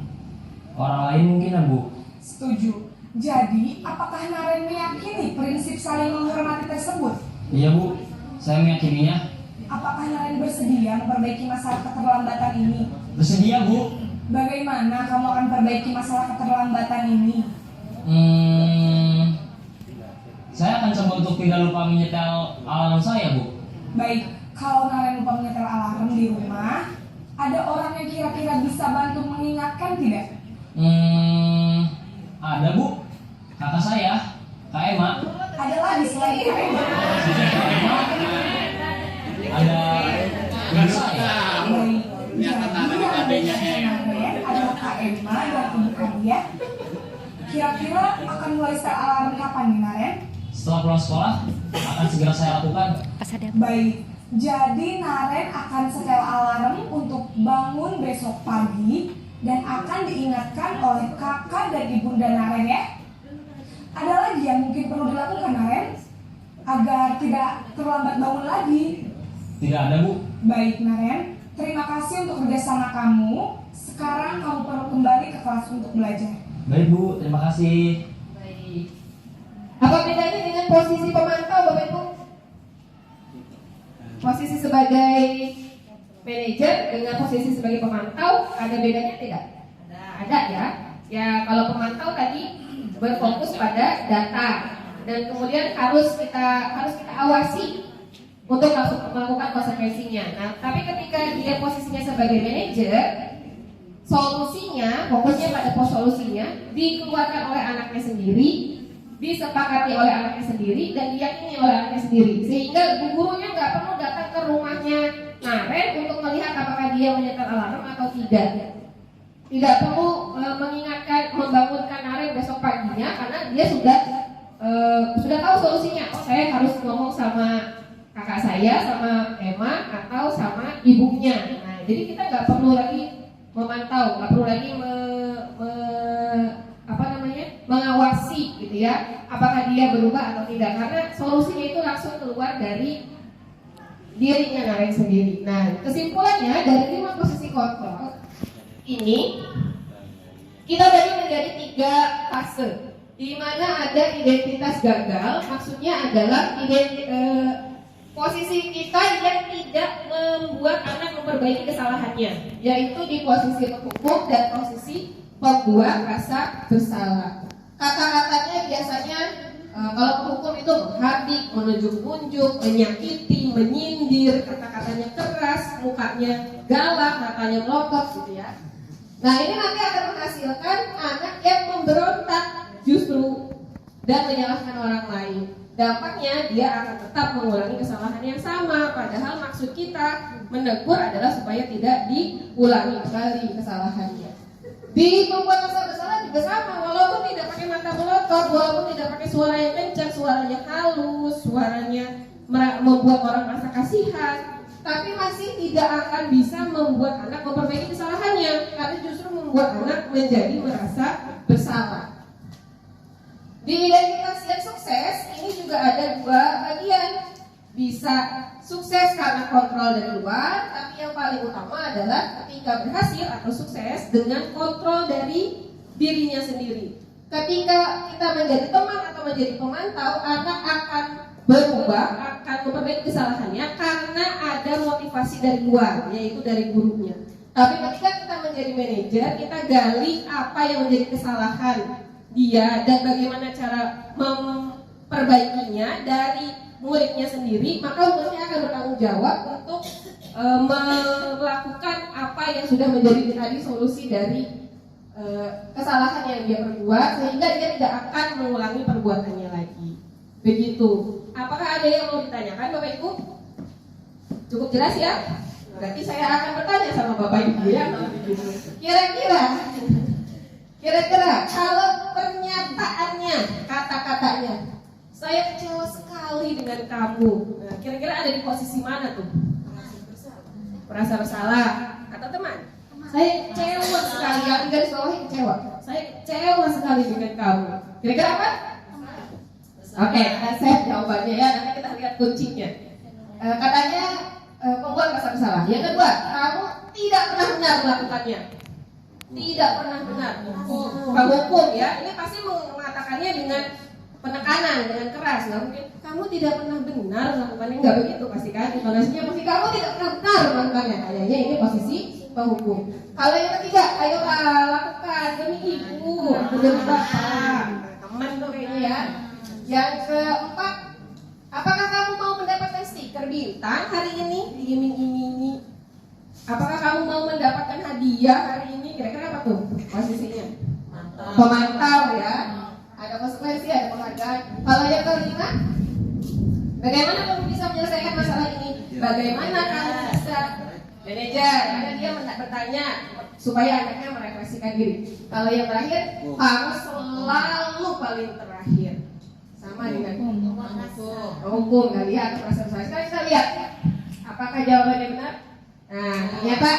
orang lain mungkin ya Bu. Setuju. Jadi, apakah Naren meyakini prinsip saling menghormati tersebut? Iya Bu, saya meyakininya. Apakah Naren bersedia memperbaiki masalah keterlambatan ini? Bersedia Bu. Bagaimana kamu akan perbaiki masalah keterlambatan ini? Saya akan coba untuk tidak lupa menyetel alarm saya Bu. Baik, kalau Naren lupa menyetel alarm di rumah, ada orang yang kira-kira bisa bantu mengingatkan tidak? Ada Bu, kakak saya, Kak Emma. Ada lagi selain Kak Emma? Ada ibu saya. Baik, jadi yang adalah Kak Emma dan ibu Adia. Kira-kira akan mulai setel alarm kapan nih Naren? Setelah pulang sekolah, akan segera saya lakukan. Baik, jadi Naren akan setel alarm untuk bangun besok pagi dan akan diingatkan oleh kakak dan ibunda Naren ya. Ada lagi yang mungkin perlu dilakukan Naren agar tidak terlambat bangun lagi? Tidak ada Bu. Baik Naren, terima kasih untuk kerjasama kamu. Sekarang kamu perlu kembali ke kelas untuk belajar. Baik Bu, terima kasih. Baik. Apa bedanya dengan posisi pemantau Bapak Ibu? Posisi sebagai manajer dengan posisi sebagai pemantau ada bedanya tidak? Ada ya. Ya kalau pemantau tadi berfokus pada data dan kemudian harus kita awasi untuk langsung melakukan konsekuensinya. Nah, tapi ketika dia posisinya sebagai manajer, solusinya, fokusnya pada solusinya dikeluarkan oleh anaknya sendiri, disepakati oleh anaknya sendiri dan diyakini oleh anaknya sendiri, sehingga gurunya nggak perlu datang ke rumahnya Naren untuk melihat apakah dia menyetel alarm atau tidak. Tidak perlu mengingatkan, membangunkan Naren besok paginya karena dia sudah tahu solusinya. Oh, saya harus ngomong sama kakak saya, sama Emma atau sama ibunya. Nah, jadi kita nggak perlu lagi memantau, nggak perlu lagi mengawasi gitu ya, apakah dia berubah atau tidak, karena solusinya itu langsung keluar dari dirinya Naren sendiri. Nah, kesimpulannya dari 5 posisi kontrol ini kita bagi menjadi 3 fase, di mana ada identitas gagal, maksudnya adalah posisi kita yang tidak membuat anak memperbaiki kesalahannya, yaitu di posisi penghukum dan posisi pembuat rasa bersalah. Kata-katanya biasanya kalau penghukum itu menghardik, menunjuk-nunjuk, menyakiti, menyindir, kata-katanya keras, mukanya galak, matanya melotot gitu ya. Nah ini nanti akan menghasilkan anak yang memberontak justru dan menyalahkan orang lain. Dampaknya dia akan tetap mengulangi kesalahan yang sama, padahal maksud kita menegur adalah supaya tidak diulangi kembali kesalahannya. Di pembuat rasa bersalah juga sama, walaupun tidak pakai mata melotot, walaupun tidak pakai suara yang kencang, suaranya halus, suaranya membuat orang merasa kasihan, tapi masih tidak akan bisa membuat anak memperbaiki kesalahannya, karena justru membuat anak menjadi merasa bersalah. Di identitas yang sukses ini juga ada 2 bagian. Bisa sukses karena kontrol dari luar, tapi yang paling utama adalah ketika berhasil atau sukses dengan kontrol dari dirinya sendiri. Ketika kita menjadi teman atau menjadi pemantau, anak akan berubah, akan memperbaiki kesalahannya karena ada motivasi dari luar, yaitu dari gurunya. Tapi ketika kita menjadi manajer, kita gali apa yang menjadi kesalahan dia dan bagaimana cara memperbaikinya dari muridnya sendiri, maka muridnya akan bertanggung jawab untuk melakukan apa yang sudah menjadi tadi solusi dari kesalahan yang dia perbuat, sehingga dia tidak akan mengulangi perbuatannya lagi. Begitu. Apakah ada yang mau ditanyakan Bapak Ibu? Cukup jelas ya? Berarti saya akan bertanya sama Bapak Ibu ya. Kira-kira kalau pernyataannya, kata-katanya, saya kecewa sekali dengan kamu. Nah, kira-kira ada di posisi mana tuh? Merasa bersalah. Kata teman, saya kecewa sekali. Yang garis bawahnya kecewa. Saya kecewa sekali dengan kamu. Kira-kira apa? Oke, saya jawabannya ya. Nanti kita lihat kuncinya. Katanya membuat rasa bersalah. Yang kedua, kamu tidak pernah benar melakukannya. Tidak pernah benar. Hukum ya, ini pasti mengatakannya dengan penekanan, dengan keras. Nggak mungkin kamu tidak pernah benar melakukannya, nggak begitu pasti kan. Intonasinya pasti kamu tidak pernah benar melakukannya. Kayaknya ini posisi penghukum. Kalau yang ketiga, ayolah lakukan demi ibu, demi bapak, teman tuh kayaknya ya. Yang keempat, apakah kamu mau mendapatkan stiker bintang hari ini di iming-imingi? Apakah kamu mau mendapatkan hadiah hari ini? Kira-kira apa tuh posisinya? Pemantau ya. Ada konsekuensi, ada penghargaan. Kalau yang kelima, bagaimana kamu bisa menyelesaikan masalah ini? Bagaimana kamu bisa manajer? Karena dia bertanya supaya anaknya merefleksikan diri. Kalau yang terakhir, kamu selalu paling terakhir. Sama dengan hukum. Nggak lihat perasaan saya. Sekarang kita lihat, apakah jawabannya benar? Nah, ternyata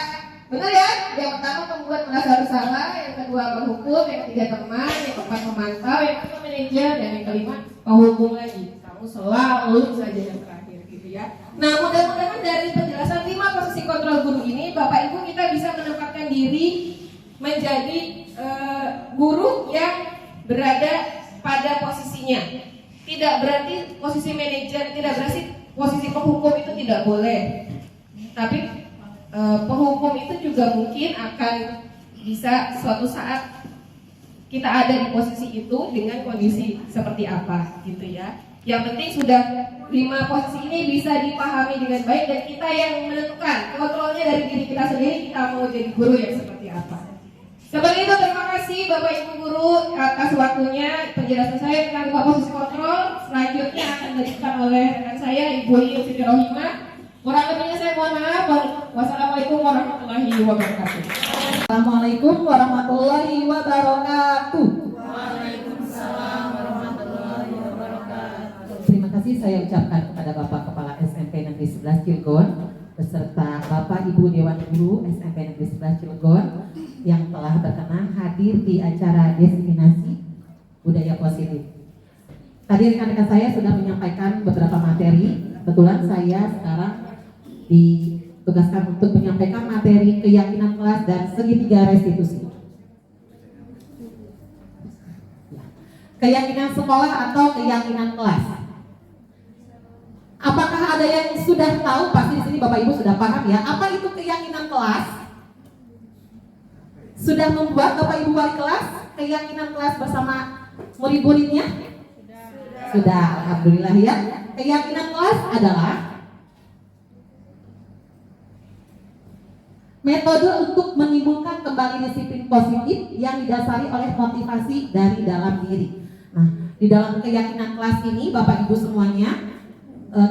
benar ya. Yang pertama pembuat merasa bersalah, yang kedua menghukum, yang ketiga teman, yang keempat memantau, yang kelima manajer, dan yang kelima penghukum lagi. Kamu selalu saja yang terakhir gitu ya. Nah, mudah-mudahan dari penjelasan 5 posisi kontrol guru ini, Bapak Ibu kita bisa menempatkan diri menjadi guru yang berada pada posisinya. Tidak berarti posisi manajer, tidak berarti posisi penghukum itu tidak boleh. Tapi penghukum itu juga mungkin akan bisa suatu saat kita ada di posisi itu dengan kondisi seperti apa gitu ya. Yang penting sudah 5 posisi ini bisa dipahami dengan baik dan kita yang menentukan kontrolnya dari diri kita sendiri, kita mau jadi guru yang seperti apa. Seperti itu, terima kasih Bapak Ibu Guru atas waktunya penjelasan saya tentang 5 posisi kontrol. Selanjutnya akan dilanjutkan oleh rekan saya Ibu Iyu Siti Rohimah. Kurang lebihnya saya mohon maaf. Wassalamualaikum warahmatullahi wabarakatuh. Assalamualaikum warahmatullahi wabarakatuh. Waalaikumsalam warahmatullahi wabarakatuh. Terima kasih saya ucapkan kepada Bapak Kepala SMP Negeri 11 Cilegon beserta Bapak Ibu Dewan Guru SMP Negeri 11 Cilegon yang telah berkenan hadir di acara diseminasi budaya positif. Tadi rekan-rekan saya sudah menyampaikan beberapa materi. Kebetulan saya sekarang ditugaskan untuk menyampaikan materi keyakinan kelas dan segitiga restitusi. Keyakinan sekolah atau keyakinan kelas. Apakah ada yang sudah tahu? Pasti di sini Bapak Ibu sudah paham ya. Apa itu keyakinan kelas? Sudah membuat Bapak Ibu wali kelas keyakinan kelas bersama murid-muridnya? Sudah, alhamdulillah ya. Keyakinan kelas adalah metode untuk menimbulkan kembali disiplin positif yang didasari oleh motivasi dari dalam diri. Nah, di dalam keyakinan kelas ini Bapak Ibu semuanya,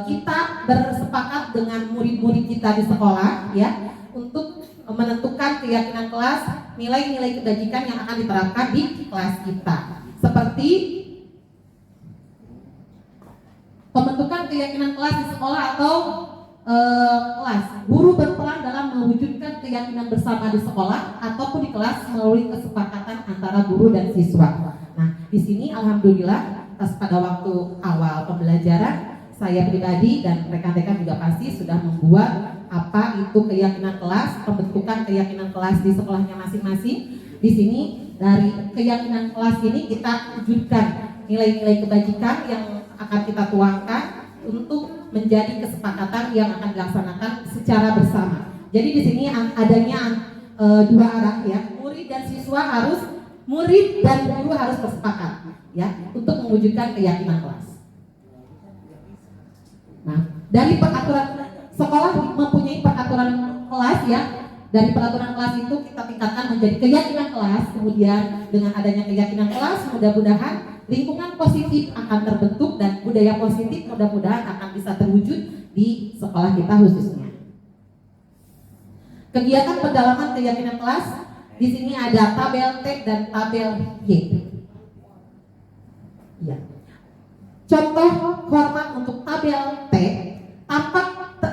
kita bersepakat dengan murid-murid kita di sekolah ya untuk menentukan keyakinan kelas, nilai-nilai kebajikan yang akan diterapkan di kelas kita. Seperti pembentukan keyakinan kelas di sekolah atau kelas. Guru berperan dalam mewujudkan keyakinan bersama di sekolah ataupun di kelas melalui kesepakatan antara guru dan siswa. Nah, di sini alhamdulillah pada waktu awal pembelajaran saya pribadi dan rekan-rekan juga pasti sudah membuat apa itu keyakinan kelas, pembentukan keyakinan kelas di sekolahnya masing-masing. Di sini dari keyakinan kelas ini kita wujudkan nilai-nilai kebajikan yang akan kita tuangkan untuk menjadi kesepakatan yang akan dilaksanakan secara bersama. Jadi di sini adanya dua arah ya, murid dan guru harus bersepakat ya untuk mewujudkan keyakinan kelas. Nah, dari peraturan sekolah mempunyai peraturan kelas ya. Dari peraturan kelas itu kita tingkatkan menjadi keyakinan kelas. Kemudian dengan adanya keyakinan kelas, mudah-mudahan lingkungan positif akan terbentuk dan budaya positif mudah-mudahan akan bisa terwujud di sekolah kita khususnya. Kegiatan pendalaman keyakinan kelas, di sini ada tabel T dan tabel Y. Ya. Contoh format untuk tabel T tampak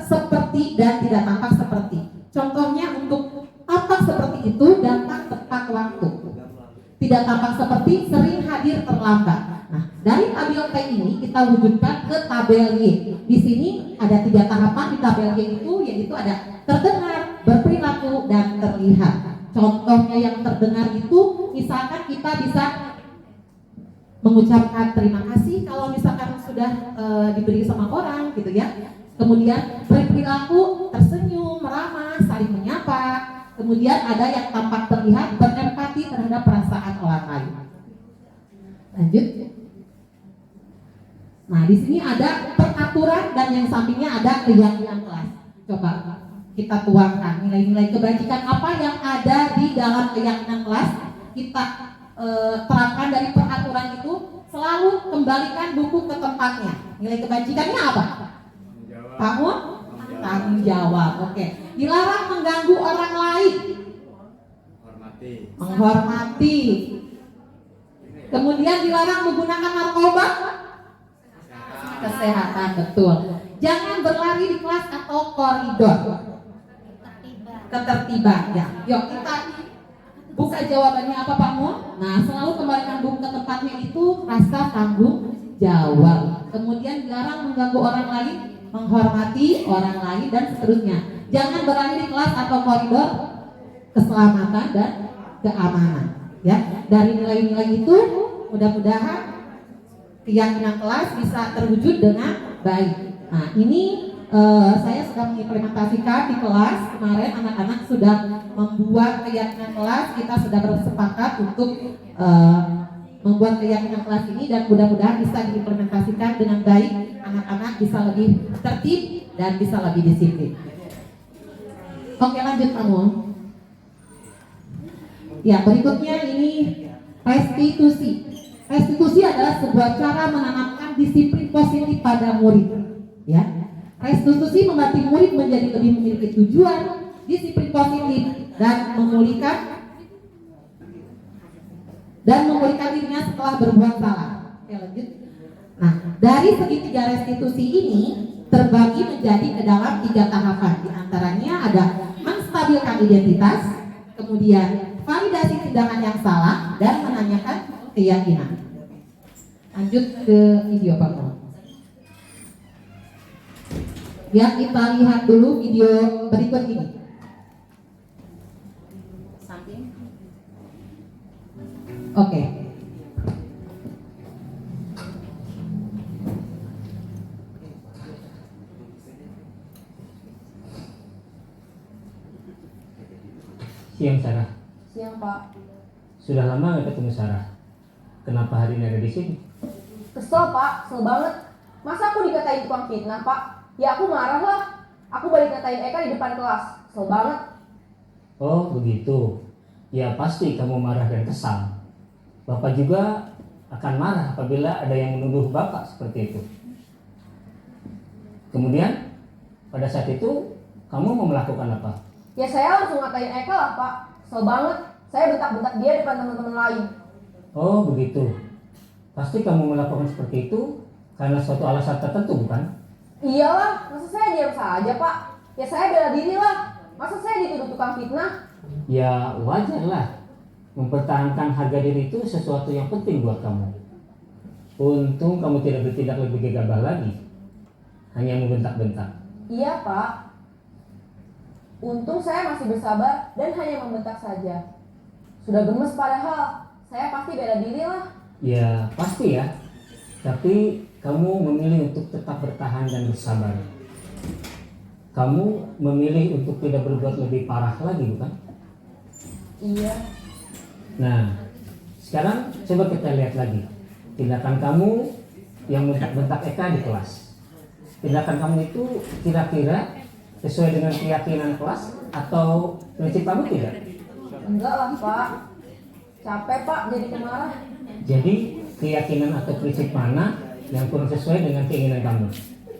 seperti dan tidak tampak seperti. Contohnya untuk tampak seperti itu datang tepat waktu. Tidak tampak seperti sering hadir terlambat. Nah, dari tabel T ini kita wujudkan ke tabel Y. Di sini ada 3 tahapan di tabel Y itu, yaitu ada terdengar, berperilaku dan terlihat. Contohnya yang terdengar itu misalkan kita bisa mengucapkan terima kasih kalau misalkan sudah diberi sama orang gitu ya. Kemudian berperilaku tersenyum, ramah, saling menyapa. Kemudian ada yang tampak terlihat berempati terhadap perasaan orang lain. Lanjut. Nah, di sini ada peraturan dan yang sampingnya ada keyakinan kelas. Coba kita tuangkan nilai-nilai kebajikan apa yang ada di dalam keyakinan kelas. Kita terapkan dari peraturan itu, selalu kembalikan buku ke tempatnya. Nilai kebajikannya apa? Kamu tanggung jawab. Oke. Dilarang mengganggu orang lain. Menghormati. Kemudian dilarang menggunakan narkoba. Kesehatan, betul. Jangan berlari di kelas atau koridor. Ketertiban ya. Yuk kita buka jawabannya apa Pak Mo? Nah, selalu kembalikan buku ke tempatnya itu rasa tanggung jawab. Kemudian dilarang mengganggu orang lain, menghormati orang lain dan seterusnya. Jangan berlari di kelas atau koridor, keselamatan dan keamanan. Ya, dari nilai-nilai itu mudah-mudahan keyakinan kelas bisa terwujud dengan baik. Nah, ini saya sudah mengimplementasikan di kelas kemarin, anak-anak sudah membuat keyakinan kelas. Kita sudah bersepakat untuk membuat keyakinan kelas ini dan mudah-mudahan bisa diimplementasikan dengan baik. Anak-anak bisa lebih tertib dan bisa lebih disiplin. Oke, lanjut kamu. Ya, berikutnya ini restitusi. Restitusi adalah sebuah cara menanamkan disiplin positif pada murid. Ya, restitusi membantu murid menjadi lebih memiliki tujuan, disiplin positif dan memulihkan dirinya setelah berbuat salah. Oke, lanjut. Nah, dari segitiga restitusi ini terbagi menjadi ke dalam 3 tahapan. Di antaranya ada menstabilkan identitas, kemudian validasi tindakan yang salah, dan menanyakan keyakinan. Lanjut ke video Pak Mo. Ya, kita lihat dulu video berikut ini. Samping. Oke. Siang Sarah. Siang Pak. Sudah lama nggak ketemu Sarah. Kenapa hari ini ada di sini? Kesel Pak, kesel banget. Masa aku dikatain tukang fitnah Pak? Ya aku marah lah. Aku balik ngatain Eka di depan kelas. Kesel banget. Oh begitu. Ya pasti kamu marah dan kesal. Bapak juga akan marah apabila ada yang menuduh Bapak seperti itu. Kemudian pada saat itu kamu mau melakukan apa? Ya saya langsung ngatain Eka lah Pak. Kesel banget. Saya bentak-bentak dia depan teman-teman lain. Oh begitu. Pasti kamu melakukan seperti itu karena suatu alasan tertentu bukan? Iyalah, masa saya diam saja Pak? Ya saya bela diri lah. Masa saya dituduh tukang fitnah? Ya wajar lah. Mempertahankan harga diri itu sesuatu yang penting buat kamu. Untung kamu tidak bertindak lebih gegabah lagi. Hanya membentak-bentak. Iya Pak. Untung saya masih bersabar dan hanya membentak saja. Sudah gemes padahal. Saya pasti bela diri lah. Ya pasti ya. Tapi kamu memilih untuk tetap bertahan dan bersabar. Kamu memilih untuk tidak berbuat lebih parah lagi bukan? Iya. Nah, sekarang coba kita lihat lagi tindakan kamu yang bentak-bentak Eka di kelas. Tindakan kamu itu kira-kira sesuai dengan keyakinan kelas atau prinsip kamu tidak? Enggak lah Pak. Capek Pak jadi pemarah. Jadi keyakinan atau prinsip mana yang kurang sesuai dengan keinginan kamu?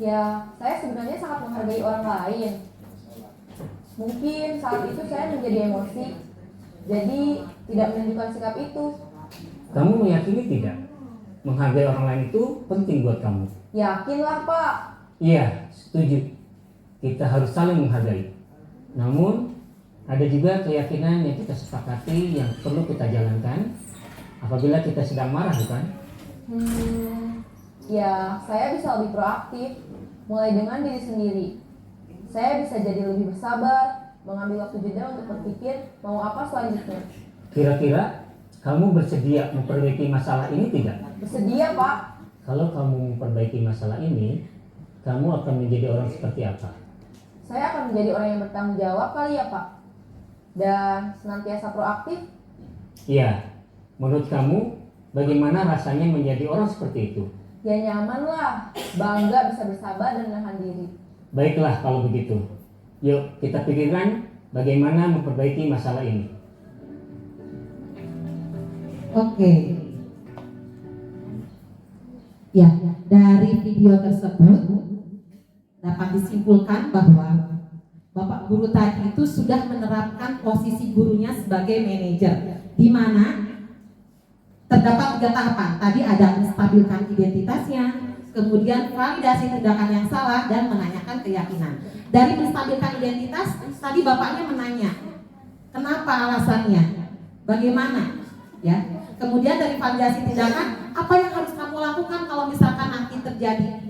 Ya, saya sebenarnya sangat menghargai orang lain. Mungkin saat itu saya menjadi emosi, jadi tidak menunjukkan sikap itu. Kamu meyakini tidak? Menghargai orang lain itu penting buat kamu. Yakinlah Pak. Iya, setuju. Kita harus saling menghargai. Namun, ada juga keyakinan yang kita sepakati yang perlu kita jalankan apabila kita sedang marah, bukan? Ya, saya bisa lebih proaktif, mulai dengan diri sendiri. Saya bisa jadi lebih bersabar, mengambil waktu jeda untuk berpikir mau apa selanjutnya. Kira-kira kamu bersedia memperbaiki masalah ini tidak? Bersedia, Pak. Kalau kamu memperbaiki masalah ini, kamu akan menjadi orang seperti apa? Saya akan menjadi orang yang bertanggung jawab kali ya, Pak. Dan senantiasa proaktif. Iya. Menurut kamu, bagaimana rasanya menjadi orang seperti itu? Ya nyaman lah, bangga bisa bersabar dan menahan diri. Baiklah kalau begitu. Yuk kita pikirkan bagaimana memperbaiki masalah ini. Oke. Ya, dari video tersebut dapat disimpulkan bahwa Bapak guru tadi itu sudah menerapkan posisi gurunya sebagai manajer, di mana terdapat 3 tahapan. Tadi ada menstabilkan identitasnya, kemudian validasi tindakan yang salah, dan menanyakan keyakinan. Dari menstabilkan identitas, tadi Bapaknya menanya, kenapa alasannya, bagaimana, ya. Kemudian dari validasi tindakan, apa yang harus kamu lakukan kalau misalkan nanti terjadi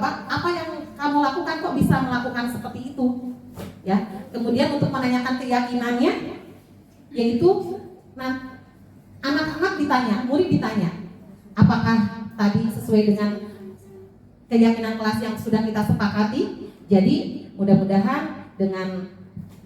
apa yang kamu lakukan kok bisa melakukan seperti itu, ya. Kemudian untuk menanyakan keyakinannya, yaitu anak-anak ditanya, murid ditanya, apakah tadi sesuai dengan keyakinan kelas yang sudah kita sepakati. Jadi mudah-mudahan dengan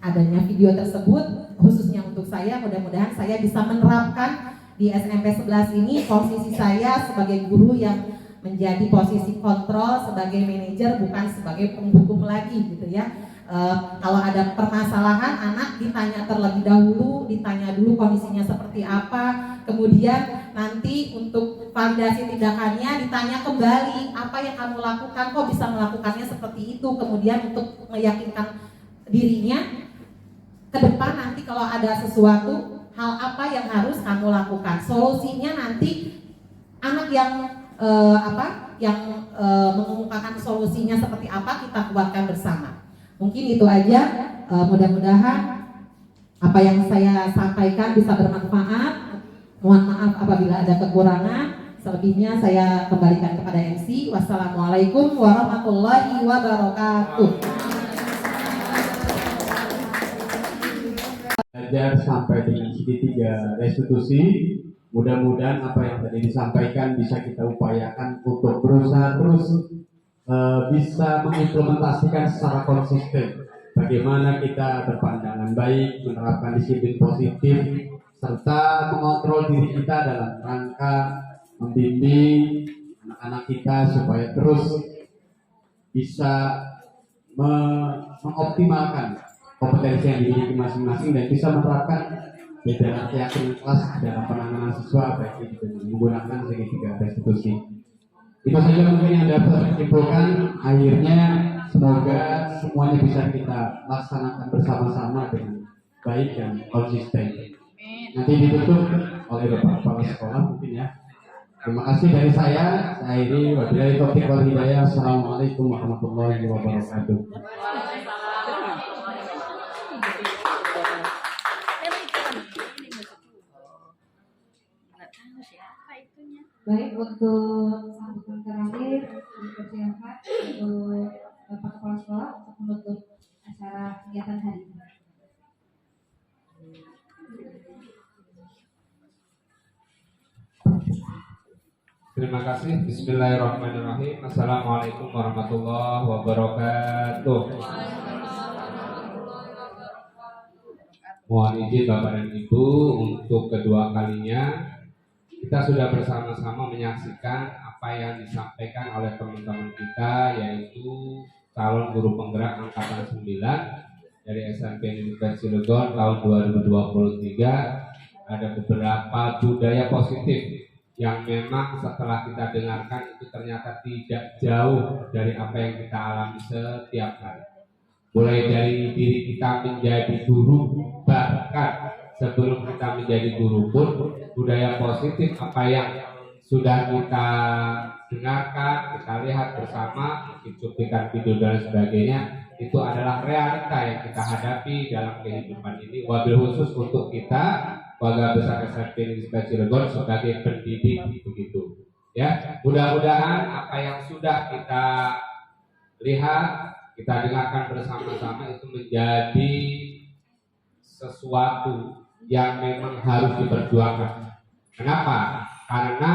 adanya video tersebut, khususnya untuk saya, mudah-mudahan saya bisa menerapkan di SMP 11 ini posisi saya sebagai guru yang menjadi posisi kontrol sebagai manajer, bukan sebagai penghukum lagi gitu ya. Kalau ada permasalahan, anak ditanya terlebih dahulu, ditanya dulu kondisinya seperti apa, kemudian nanti untuk validasi tindakannya ditanya kembali, apa yang kamu lakukan, kok bisa melakukannya seperti itu, kemudian untuk meyakinkan dirinya ke depan nanti kalau ada sesuatu, hal apa yang harus kamu lakukan, solusinya nanti anak yang mengemukakan solusinya seperti apa kita keluarkan bersama. Mungkin itu aja, mudah-mudahan apa yang saya sampaikan bisa bermanfaat. Mohon maaf apabila ada kekurangan, selebihnya saya kembalikan kepada MC. Wassalamualaikum warahmatullahi wabarakatuh. Belajar sampai dengan segitiga restitusi. Mudah-mudahan apa yang tadi disampaikan bisa kita upayakan untuk berusaha terus bisa mengimplementasikan secara konsisten bagaimana kita berpandangan baik, menerapkan disiplin positif, serta mengontrol diri kita dalam rangka membimbing anak-anak kita supaya terus bisa mengoptimalkan kompetensi yang dimiliki masing-masing dan bisa menerapkan keyakinan kelas dalam penanganan siswa baik itu dengan menggunakan segitiga restitusi. Itu saja mungkin yang dapat saya simpulkan. Akhirnya semoga semuanya bisa kita laksanakan bersama-sama dengan baik dan konsisten. Nanti ditutup oleh Bapak Kepala Sekolah mungkin ya. Terima kasih dari saya. Saya akhiri wabillahi taufiq wal hidayah. Assalamualaikum warahmatullahi wabarakatuh. Baik, untuk sambutan terakhir dipersilakan untuk Bapak Kepala Sekolah untuk menutup acara kegiatan hari ini. Terima kasih. Bismillahirrahmanirrahim. Assalamualaikum warahmatullahi wabarakatuh. Mohon izin Bapak dan Ibu, untuk kedua kalinya kita sudah bersama-sama menyaksikan apa yang disampaikan oleh teman-teman kita, yaitu calon guru penggerak angkatan 9 dari SMP Negeri Cilegon tahun 2023. Ada beberapa budaya positif yang memang setelah kita dengarkan itu ternyata tidak jauh dari apa yang kita alami setiap hari. Mulai dari diri kita menjadi guru, bahkan sebelum kita menjadi guru pun budaya positif apa yang sudah kita dengarkan, kita lihat bersama, mungkin cuplikan video dan sebagainya, itu adalah realita yang kita hadapi dalam kehidupan ini. Wabil khusus untuk kita Keluarga Besar SMP Negeri Cilegon sebagai pendidik begitu. Ya, mudah-mudahan apa yang sudah kita lihat, kita dengarkan bersama-sama itu menjadi sesuatu yang memang harus diperjuangkan. Kenapa? Karena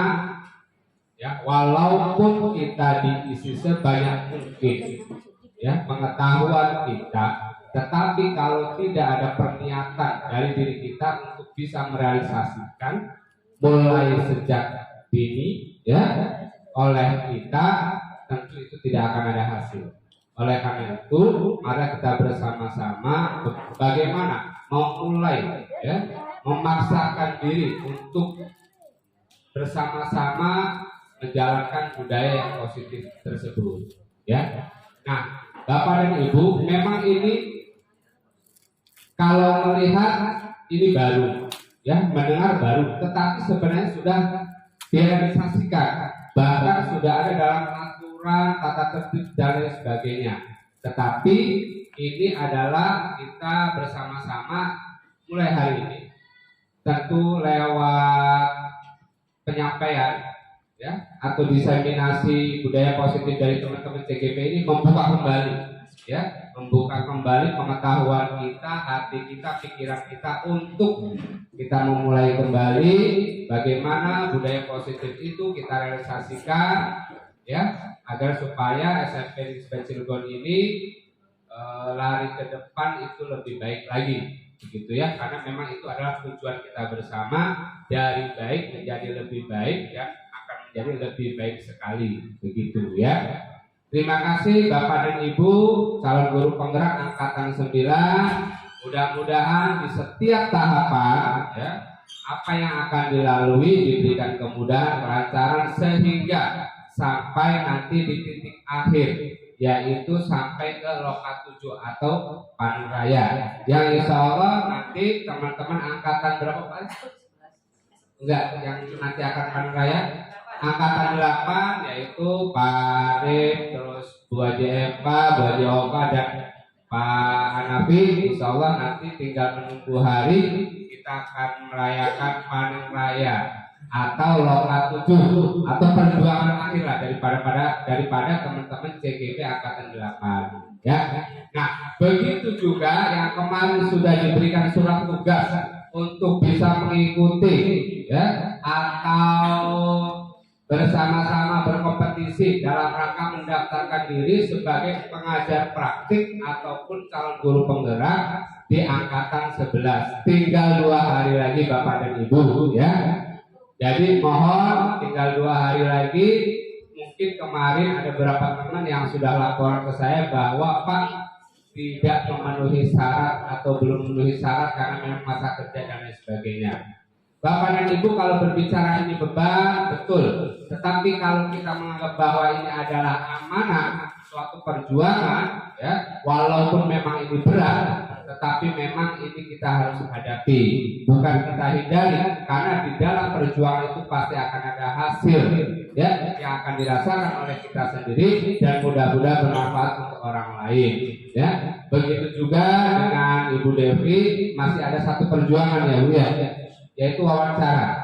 ya walaupun kita diisi sebanyak mungkin ya pengetahuan kita, tetapi kalau tidak ada perniatan dari diri kita untuk bisa merealisasikan mulai sejak dini ya oleh kita, tentu itu tidak akan ada hasil. Oleh karena itu, mari kita bersama-sama bagaimana memulai ya, memaksakan diri untuk bersama-sama menjalankan budaya yang positif tersebut ya. Nah, Bapak dan Ibu, memang ini kalau melihat ini baru ya, mendengar baru, tetapi sebenarnya sudah direalisasikan, bahkan sudah ada dalam aturan tata tertib dan lain sebagainya. Tetapi ini adalah kita bersama-sama mulai hari ini, tentu lewat penyampaian ya atau diseminasi budaya positif dari teman-teman CGP ini, membuka kembali ya, membuka kembali pengetahuan kita, hati kita, pikiran kita untuk kita memulai kembali bagaimana budaya positif itu kita realisasikan ya, agar supaya SMP Negeri Cilegon ini lari ke depan itu lebih baik lagi, begitu ya, karena memang itu adalah tujuan kita bersama, dari baik menjadi lebih baik ya, akan menjadi lebih baik sekali, begitu ya. Terima kasih Bapak dan Ibu calon guru penggerak angkatan 9. Mudah-mudahan di setiap tahapan ya, apa yang akan dilalui diberikan kemudahan, kelancaran, sehingga sampai nanti di titik akhir, yaitu sampai ke loka 7 atau panen raya, yang insya Allah nanti teman-teman angkatan berapa Pak? Enggak, yang nanti akan panen raya angkatan 8, yaitu Pak Arif, terus Bu Haji Eva, Bu Haji Oka, dan Pak Hanafi. Insya Allah nanti tinggal menunggu hari kita akan merayakan panen raya atau loka 7 atau perjuangan akhir lah daripada teman-teman CGP angkatan 8 ya. Nah, begitu juga yang kemarin sudah diberikan surat tugas untuk bisa mengikuti ya atau bersama-sama berkompetisi dalam rangka mendaftarkan diri sebagai pengajar praktik ataupun calon guru penggerak di angkatan 11. Tinggal 2 hari lagi Bapak dan Ibu ya. Jadi mohon tinggal 2 hari lagi. Mungkin kemarin ada beberapa teman yang sudah laporan ke saya bahwa Pak tidak memenuhi syarat atau belum memenuhi syarat karena memang masa kerja dan lain sebagainya. Bapak dan Ibu, kalau berbicara ini beban, betul. Tetapi kalau kita menganggap bahwa ini adalah amanah, suatu perjuangan, ya, walaupun memang ini berat, tetapi memang ini kita harus hadapi, bukan kita hindari, karena di dalam perjuangan itu pasti akan ada hasil, ya, yang akan dirasakan oleh kita sendiri dan mudah-mudahan bermanfaat untuk orang lain, ya. Begitu juga dengan Ibu Devi, masih ada satu perjuangan ya Bu ya, yaitu wawancara.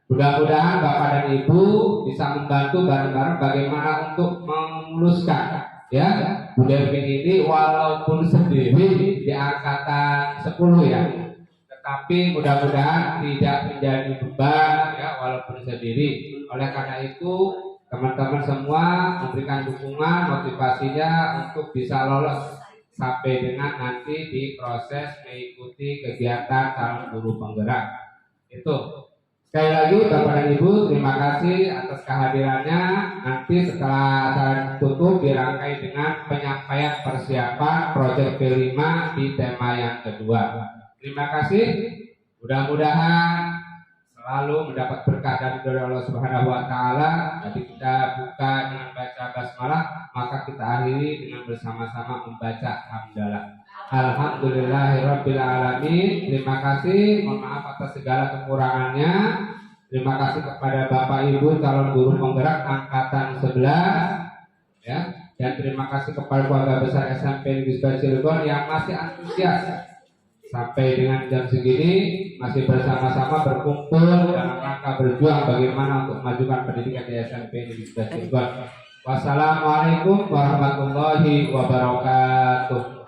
Mudah-mudahan Bapak dan Ibu bisa membantu bareng-bareng bagaimana untuk memuluskan ya Bu Devi ini walaupun sendiri di angkatan 10 ya, tetapi mudah-mudahan tidak menjadi beban ya walaupun sendiri. Oleh karena itu teman-teman semua memberikan dukungan, motivasinya untuk bisa lolos sampai dengan nanti di proses mengikuti kegiatan calon guru penggerak. Itu sekali lagi Bapak dan Ibu, terima kasih atas kehadirannya. Nanti setelah acara tutup dirangkai dengan penyampaian persiapan proyek P5 di tema yang kedua. Terima kasih. Mudah-mudahan selalu mendapat berkah dari Allah Subhanahu wa taala. Jadi kita buka dengan baca basmalah, maka kita akhiri dengan bersama-sama membaca hamdalah. Alhamdulillahirabbil alamin. Terima kasih, mohon maaf atas segala kekurangannya. Terima kasih kepada Bapak Ibu calon guru penggerak angkatan 11 ya, dan terima kasih kepada keluarga besar SMP Negeri Cilegon yang masih antusias sampai dengan jam segini masih bersama-sama berkumpul dalam rangka berjuang bagaimana untuk memajukan pendidikan di SMP Negeri Cilegon. Wassalamualaikum warahmatullahi wabarakatuh.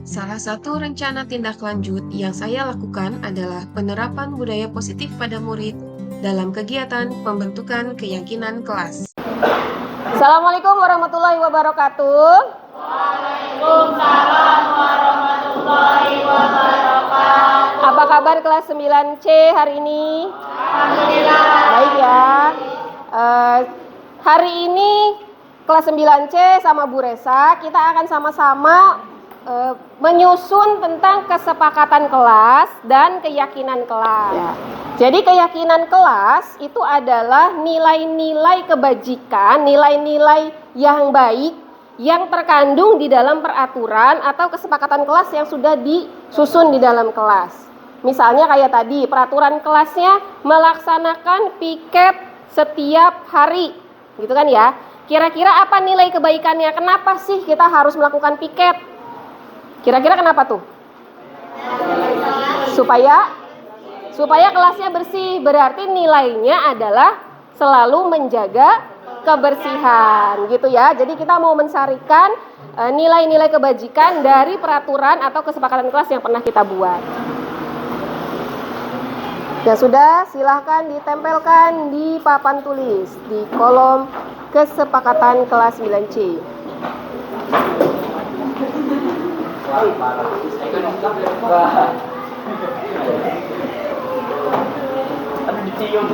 Salah satu rencana tindak lanjut yang saya lakukan adalah penerapan budaya positif pada murid dalam kegiatan pembentukan keyakinan kelas. Assalamualaikum warahmatullahi wabarakatuh. Waalaikumsalam warahmatullahi wabarakatuh. Apa kabar kelas 9C hari ini? Alhamdulillah. Baik ya. Hari ini kelas 9C sama Bu Resa kita akan sama-sama menyusun tentang kesepakatan kelas dan keyakinan kelas. Ya. Jadi keyakinan kelas itu adalah nilai-nilai kebajikan, nilai-nilai yang baik yang terkandung di dalam peraturan atau kesepakatan kelas yang sudah disusun di dalam kelas. Misalnya kayak tadi, peraturan kelasnya melaksanakan piket setiap hari, gitu kan ya. Kira-kira apa nilai kebaikannya? Kenapa sih kita harus melakukan piket? Kira-kira kenapa tuh? Supaya kelasnya bersih, berarti nilainya adalah selalu menjaga kebersihan, gitu ya. Jadi kita mau mensarikan nilai-nilai kebajikan dari peraturan atau kesepakatan kelas yang pernah kita buat. Ya sudah, silahkan ditempelkan di papan tulis di kolom kesepakatan kelas 9C. Dicium.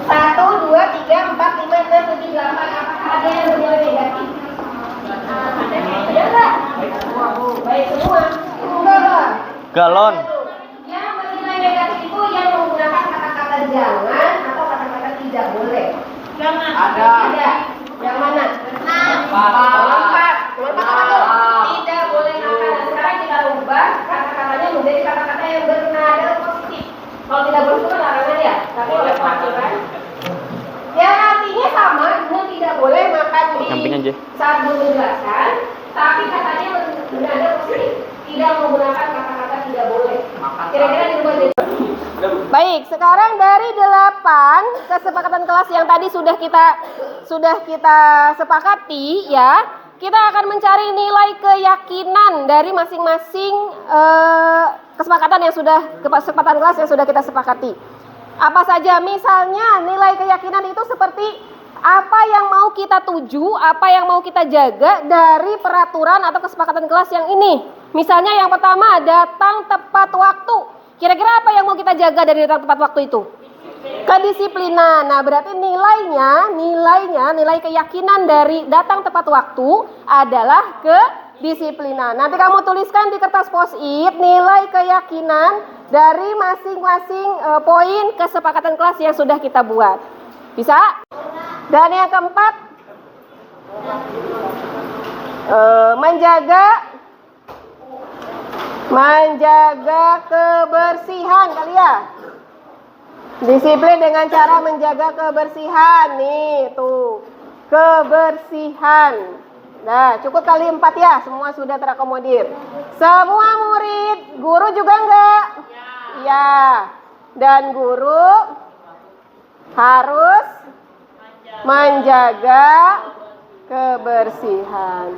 Satu, dua, tiga, empat, lima, enam, tujuh, delapan. Apakah ada yang bernilai negatif? Ada nggak? Baik semua. Enggak lah. Galon. Yang bernilai negatif itu yang menggunakan kata-kata jangan atau kata-kata tidak boleh. Jangan. Ada. Yang mana? Empat. Tidak boleh makan. Sekarang kita ubah kata-katanya menjadi kata-kata yang bernada positif. Kalau tidak boleh itu kan larangan ya, tapi oleh peraturan. Ya artinya sama, dengan tidak boleh makan di saat belum menjelaskan, tapi katanya bernada positif. Tidak menggunakan kata-kata tidak boleh. Kira-kira dirubah jadi. Baik, sekarang dari 8 kesepakatan kelas yang tadi sudah kita sepakati ya, kita akan mencari nilai keyakinan dari masing-masing kesepakatan kelas yang sudah kita sepakati. Apa saja? Misalnya nilai keyakinan itu seperti apa yang mau kita tuju, apa yang mau kita jaga dari peraturan atau kesepakatan kelas yang ini. Misalnya yang pertama, datang tepat waktu. Kira-kira apa yang mau kita jaga dari datang tepat waktu itu? Kedisiplinan. Nah, berarti nilai keyakinan dari datang tepat waktu adalah kedisiplinan. Nanti kamu tuliskan di kertas post-it nilai keyakinan dari masing-masing poin kesepakatan kelas yang sudah kita buat. Bisa? Dan yang keempat, menjaga kebersihan kali ya. Disiplin dengan cara menjaga kebersihan. Nih, tuh. Kebersihan. Nah, cukup kali 4 ya. Semua sudah terakomodir. Semua murid, guru juga enggak? Ya. Dan guru harus menjaga kebersihan.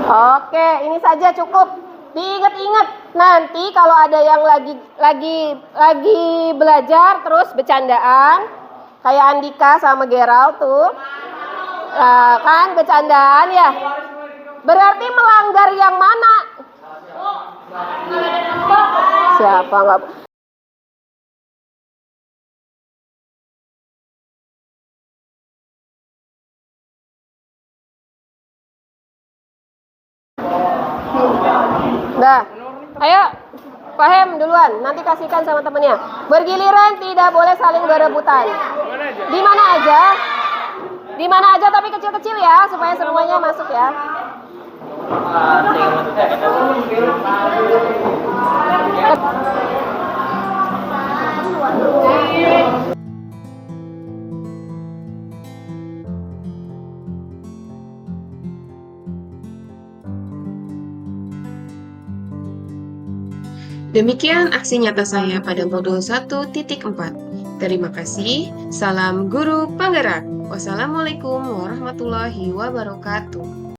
Oke, ini saja cukup. Diingat-ingat nanti kalau ada yang lagi belajar terus bercandaan kayak Andika sama Gerald tuh, kan bercandaan ya. Berarti melanggar yang mana? Siapa nggak? Nah, ayo Fahem duluan, nanti kasihkan sama temennya. Bergiliran, tidak boleh saling berebutan. Di mana aja? Di mana aja tapi kecil-kecil ya, supaya semuanya masuk ya. Demikian aksi nyata saya pada modul 1.4. Terima kasih. Salam Guru Penggerak. Wassalamualaikum warahmatullahi wabarakatuh.